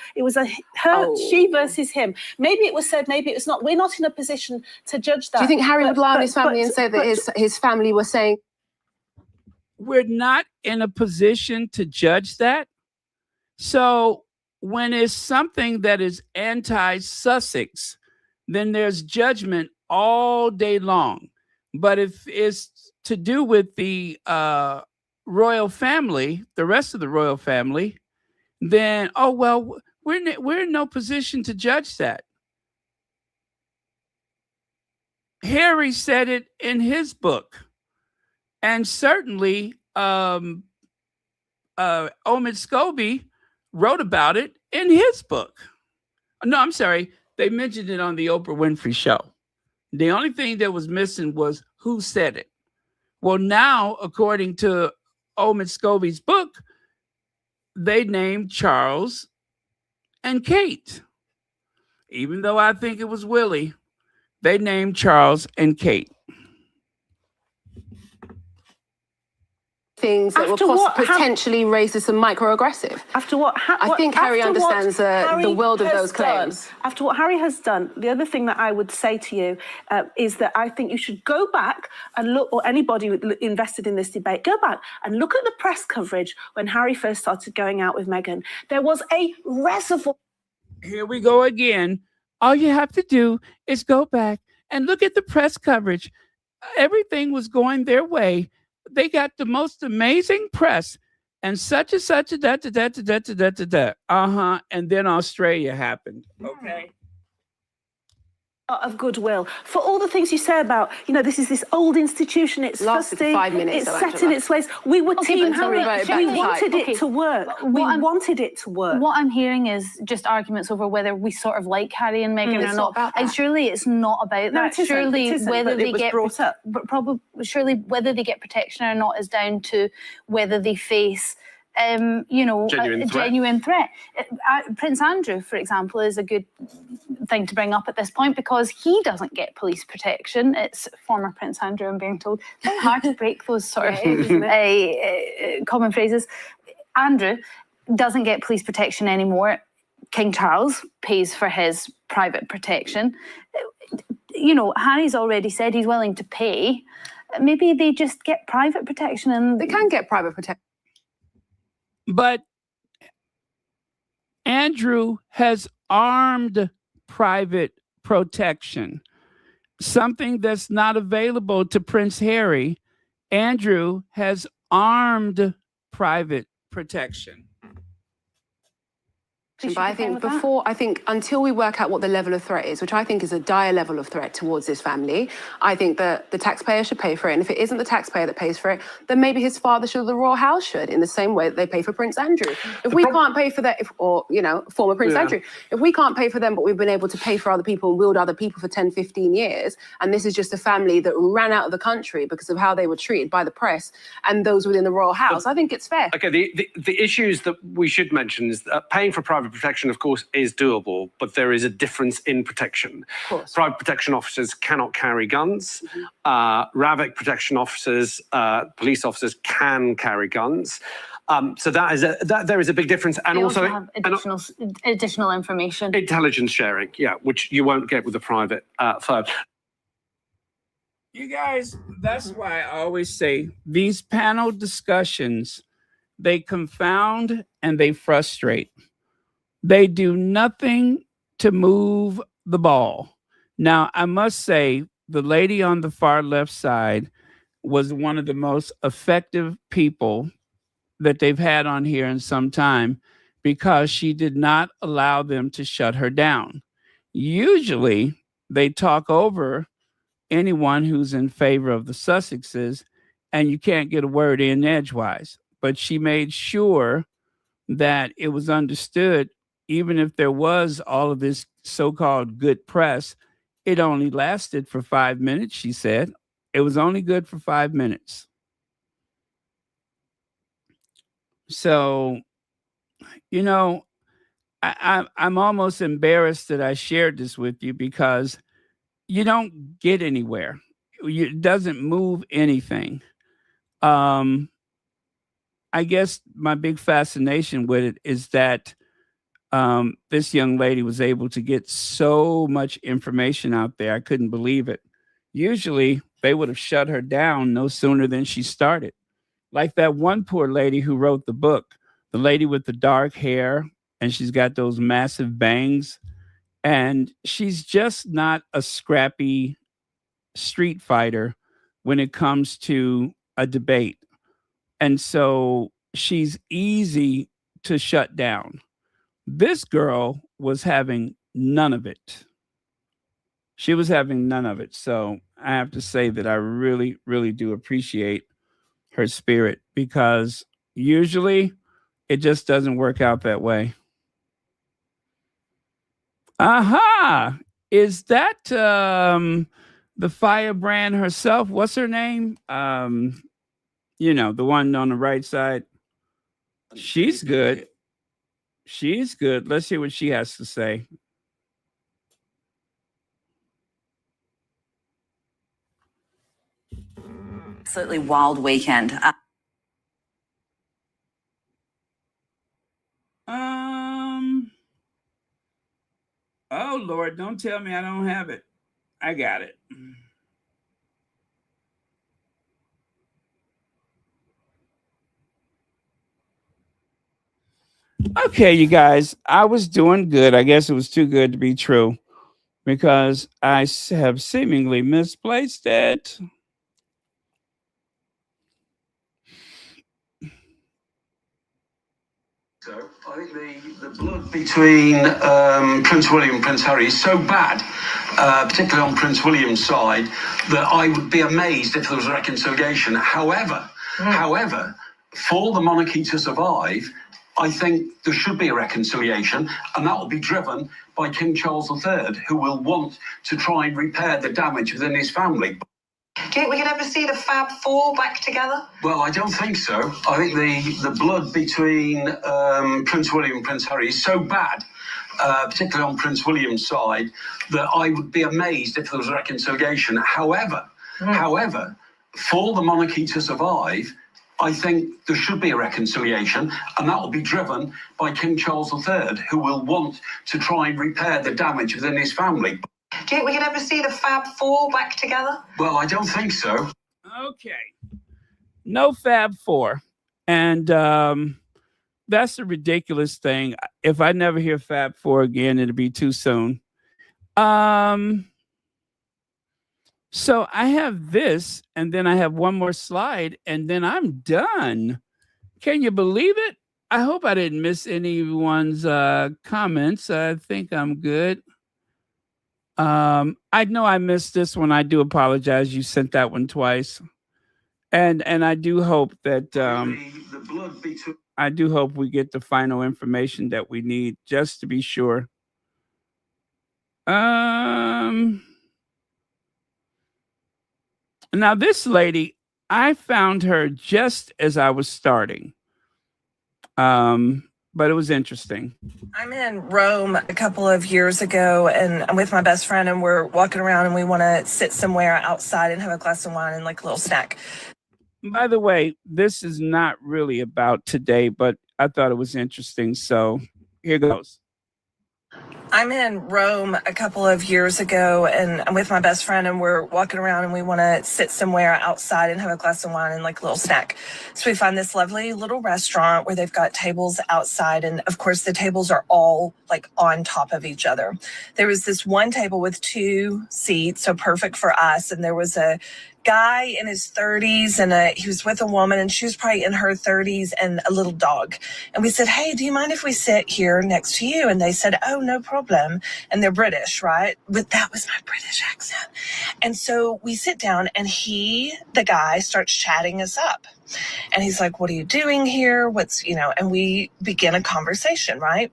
her, she versus him? Maybe it was said, maybe it was not. We're not in a position to judge that. Do you think Harry would lie on his family and say that his family were saying? We're not in a position to judge that. So when it's something that is anti-Sussex, then there's judgment all day long. But if it's to do with the royal family, the rest of the royal family, then, oh, well, we're in no position to judge that. Harry said it in his book. And certainly, Omid Scobie wrote about it in his book. No, I'm sorry. They mentioned it on the Oprah Winfrey Show. The only thing that was missing was who said it. Well, now, according to Omid Scobie's book, they named Charles and Kate. Even though I think it was Willie, they named Charles and Kate. Things that were potentially racist and microaggressive. After what I think Harry understands the world of those claims. After what Harry has done, the other thing that I would say to you is that I think you should go back and look, or anybody invested in this debate, go back and look at the press coverage when Harry first started going out with Meghan. There was a reservoir. Here we go again. All you have to do is go back and look at the press coverage. Everything was going their way. They got the most amazing press, and such and such a da. And then Australia happened. Okay. Of goodwill for all the things you say about, this is this old institution, it's fusty, 5 minutes, it's set in its ways. We were team Harry. We wanted it to work. We wanted it to work. What I'm hearing is just arguments over whether we sort of like Harry and Meghan or not. And surely it's not about that. Surely whether they get brought up, surely whether they get protection or not is down to whether they face a genuine threat. Prince Andrew, for example, is a good thing to bring up at this point because he doesn't get police protection. It's former Prince Andrew, I'm being told. It's hard to break those sort of common phrases. Andrew doesn't get police protection anymore. King Charles pays for his private protection. Harry's already said he's willing to pay. Maybe they just get private protection and they can get private protection. But Andrew has armed private protection, something that's not available to Prince Harry. Andrew has armed private protection. But I think until we work out what the level of threat is, which I think is a dire level of threat towards this family, I think that the taxpayer should pay for it. And if it isn't the taxpayer that pays for it, then maybe his father should, or the royal house should, in the same way that they pay for Prince Andrew. If we can't pay for that, former Prince Andrew, if we can't pay for them, but we've been able to pay for other people and wield other people for 10, 15 years, and this is just a family that ran out of the country because of how they were treated by the press and those within the royal house, I think it's fair. Okay, the issues that we should mention is that paying for private protection, of course, is doable, but there is a difference in protection. Private protection officers cannot carry guns. RAVIC protection officers, police officers can carry guns. So there is a big difference, and they also have additional information, intelligence sharing, which you won't get with a private firm. You guys, that's why I always say these panel discussions, they confound and they frustrate. They do nothing to move the ball. Now, I must say, the lady on the far left side was one of the most effective people that they've had on here in some time, because she did not allow them to shut her down. Usually, they talk over anyone who's in favor of the Sussexes, and you can't get a word in edgewise. But she made sure that it was understood, even if there was all of this so-called good press, it only lasted for 5 minutes, she said. It was only good for 5 minutes. So, I'm almost embarrassed that I shared this with you, because you don't get anywhere. It doesn't move anything. I guess my big fascination with it is that this young lady was able to get so much information out there. I couldn't believe it. Usually they would have shut her down no sooner than she started. Like that one poor lady who wrote the book, the lady with the dark hair, and she's got those massive bangs, and she's just not a scrappy street fighter when it comes to a debate. And so she's easy to shut down. This girl was having none of it. She was having none of it. So I have to say that I really, really do appreciate her spirit, because usually it just doesn't work out that way. Aha! Is that the firebrand herself? What's her name? The one on the right side. She's good. She's good. Let's hear what she has to say. Absolutely wild weekend. Oh, Lord, don't tell me I don't have it. I got it. Okay, you guys, I was doing good. I guess it was too good to be true, because I have seemingly misplaced it. So I think the blood between Prince William and Prince Harry is so bad, particularly on Prince William's side, that I would be amazed if there was a reconciliation. However, for the monarchy to survive, I think there should be a reconciliation, and that will be driven by King Charles III, who will want to try and repair the damage within his family. Do you think we could ever see the Fab Four back together? Well, I don't think so. I think the blood between Prince William and Prince Harry is so bad, particularly on Prince William's side, that I would be amazed if there was a reconciliation. However, for the monarchy to survive, I think there should be a reconciliation, and that will be driven by King Charles III, who will want to try and repair the damage within his family. Do you think we could ever see the Fab Four back together? Well, I don't think so. Okay. No Fab Four. And that's a ridiculous thing. If I never hear Fab Four again, it'll be too soon. So I have this, and then I have one more slide, and then I'm done, Can you believe it? I hope I didn't miss anyone's comments. I think I'm good. I know I missed this one. I do apologize. You sent that one twice. And I do hope that I do hope we get the final information that we need just to be sure. Now this lady, I found her just as I was starting. But it was interesting. I'm in Rome a couple of years ago, and I'm with my best friend, and we're walking around, and we want to sit somewhere outside and have a glass of wine and like a little snack. By the way, this is not really about today, but I thought it was interesting. So here goes. I'm in Rome a couple of years ago, and I'm with my best friend, and we're walking around, and we want to sit somewhere outside and have a glass of wine and like a little snack. So we find this lovely little restaurant where they've got tables outside, and of course the tables are all like on top of each other. There was this one table with 2 seats, so perfect for us, and there was a guy in his 30s, and he was with a woman, and she was probably in her 30s, and a little dog. And we said, hey, do you mind if we sit here next to you? And they said, oh, no problem. And they're British, right? But that was my British accent. And so we sit down, and the guy starts chatting us up. And he's like, what are you doing here? And we begin a conversation, right?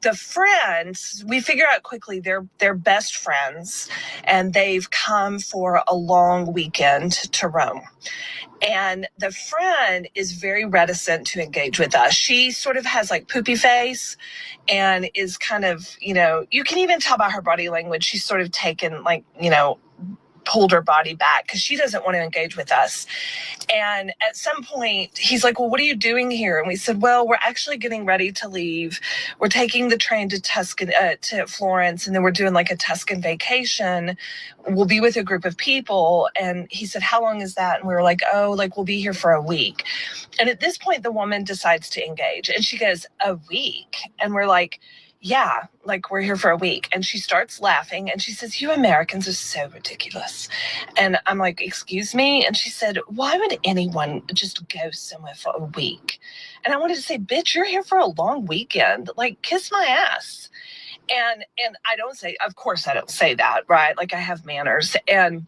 The friends, we figure out quickly they're best friends, and they've come for a long weekend to Rome. And the friend is very reticent to engage with us. She sort of has like poopy face and is kind of, you can even tell by her body language, she's sort of taken pulled her body back because she doesn't want to engage with us. And at some point, he's like, well, what are you doing here? And we said, well, we're actually getting ready to leave. We're taking the train to to Florence, and then we're doing like a Tuscan vacation. We'll be with a group of people. And he said, how long is that? And we were like, we'll be here for a week. And at this point, the woman decides to engage. And she goes, a week? And we're like, yeah, like we're here for a week. And she starts laughing, and she says, you Americans are so ridiculous. And I'm like, excuse me? And she said, why would anyone just go somewhere for a week? And I wanted to say, bitch, you're here for a long weekend. Like, kiss my ass. And I don't say, of course I don't say that, right? Like, I have manners. And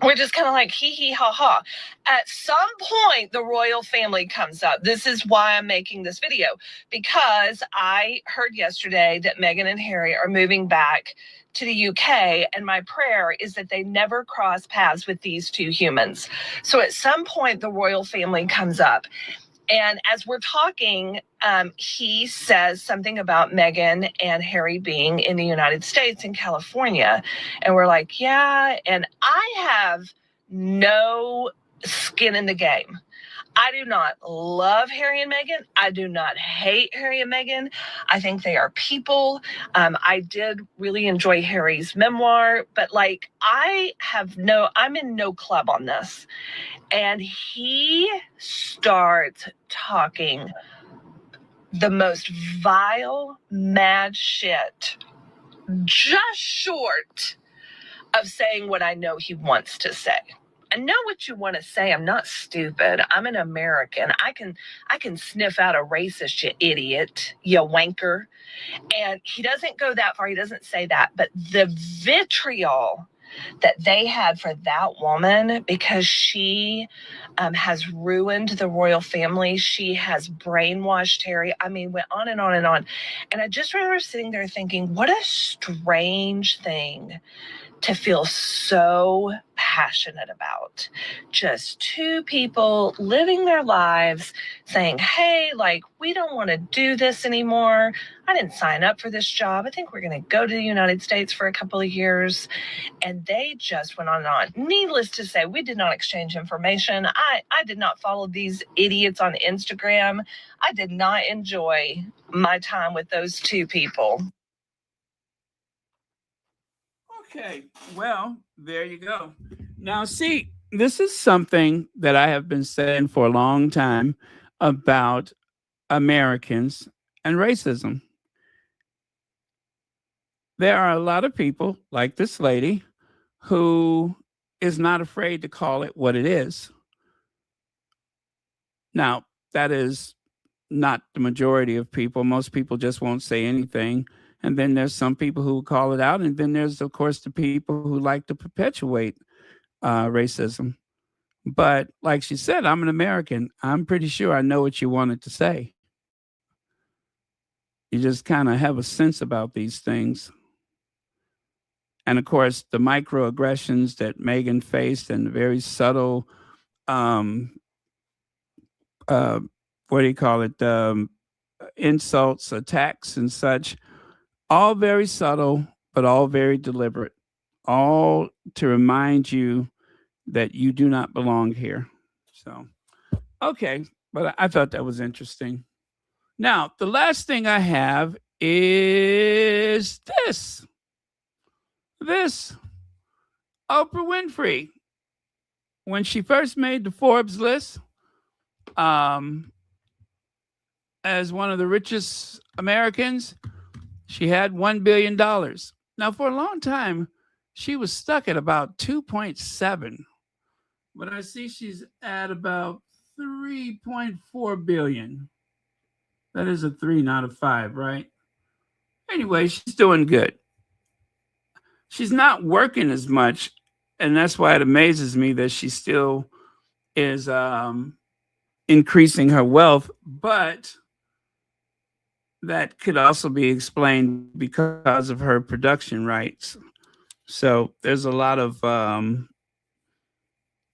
we're just kind of like, hee hee ha ha. At some point, the royal family comes up. This is why I'm making this video, because I heard yesterday that Meghan and Harry are moving back to the UK, and my prayer is that they never cross paths with these 2 humans. So at some point, the royal family comes up. And as we're talking, he says something about Meghan and Harry being in the United States, in California. And we're like, yeah. And I have no skin in the game. I do not love Harry and Meghan. I do not hate Harry and Meghan. I think they are people. I did really enjoy Harry's memoir, but like I'm in no club on this. And he starts talking the most vile, mad shit, just short of saying what I know he wants to say. I know what you want to say. I'm not stupid. I'm an American. I can sniff out a racist, you idiot, you wanker. And he doesn't go that far. He doesn't say that. But the vitriol that they had for that woman, because she has ruined the royal family. She has brainwashed Harry. I mean, went on and on and on. And I just remember sitting there thinking, what a strange thing to feel so passionate about. Just 2 people living their lives saying, hey, like, we don't want to do this anymore. I didn't sign up for this job. I think we're going to go to the United States for a couple of years. And they just went on and on. Needless to say, we did not exchange information. I did not follow these idiots on Instagram. I did not enjoy my time with those 2 people. Okay, well, there you go. Now, see, this is something that I have been saying for a long time about Americans and racism. There are a lot of people like this lady who is not afraid to call it what it is. Now, that is not the majority of people. Most people just won't say anything. And then there's some people who will call it out. And then there's, of course, the people who like to perpetuate racism. But like she said, I'm an American. I'm pretty sure I know what you wanted to say. You just kind of have a sense about these things. And of course, the microaggressions that Meghan faced and the very subtle, what do you call it, insults, attacks, and such, all very subtle, but all very deliberate, all to remind you that you do not belong here. So, okay, but I thought that was interesting. Now, the last thing I have is this. Oprah Winfrey, when she first made the Forbes list as one of the richest Americans, she had $1 billion. Now, for a long time, she was stuck at about 2.7, but I see she's at about 3.4 billion. That is a 3, not a 5, right? Anyway, she's doing good. She's not working as much, and that's why it amazes me that she still is increasing her wealth, but that could also be explained because of her production rights. So there's a lot of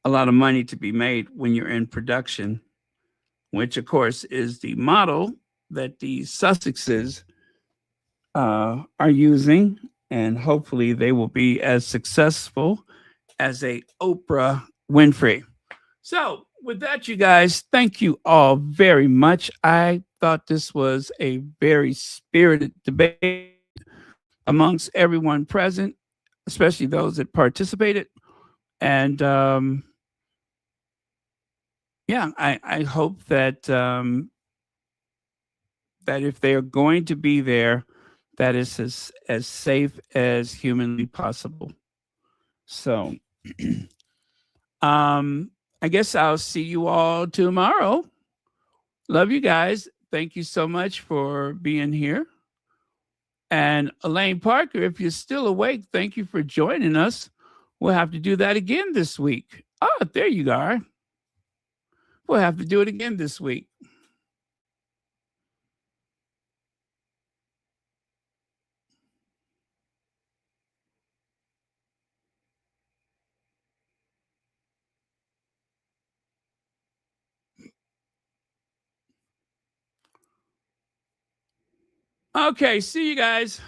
money to be made when you're in production, which of course is the model that the Sussexes are using, and hopefully they will be as successful as a Oprah Winfrey. So with that, you guys, thank you all very much. I thought this was a very spirited debate amongst everyone present, especially those that participated. And I hope that that if they are going to be there, that is as safe as humanly possible. So I guess I'll see you all tomorrow. Love you guys. Thank you so much for being here. And Elaine Parker, if you're still awake, thank you for joining us. We'll have to do that again this week. Oh, there you are. We'll have to do it again this week. Okay, see you guys.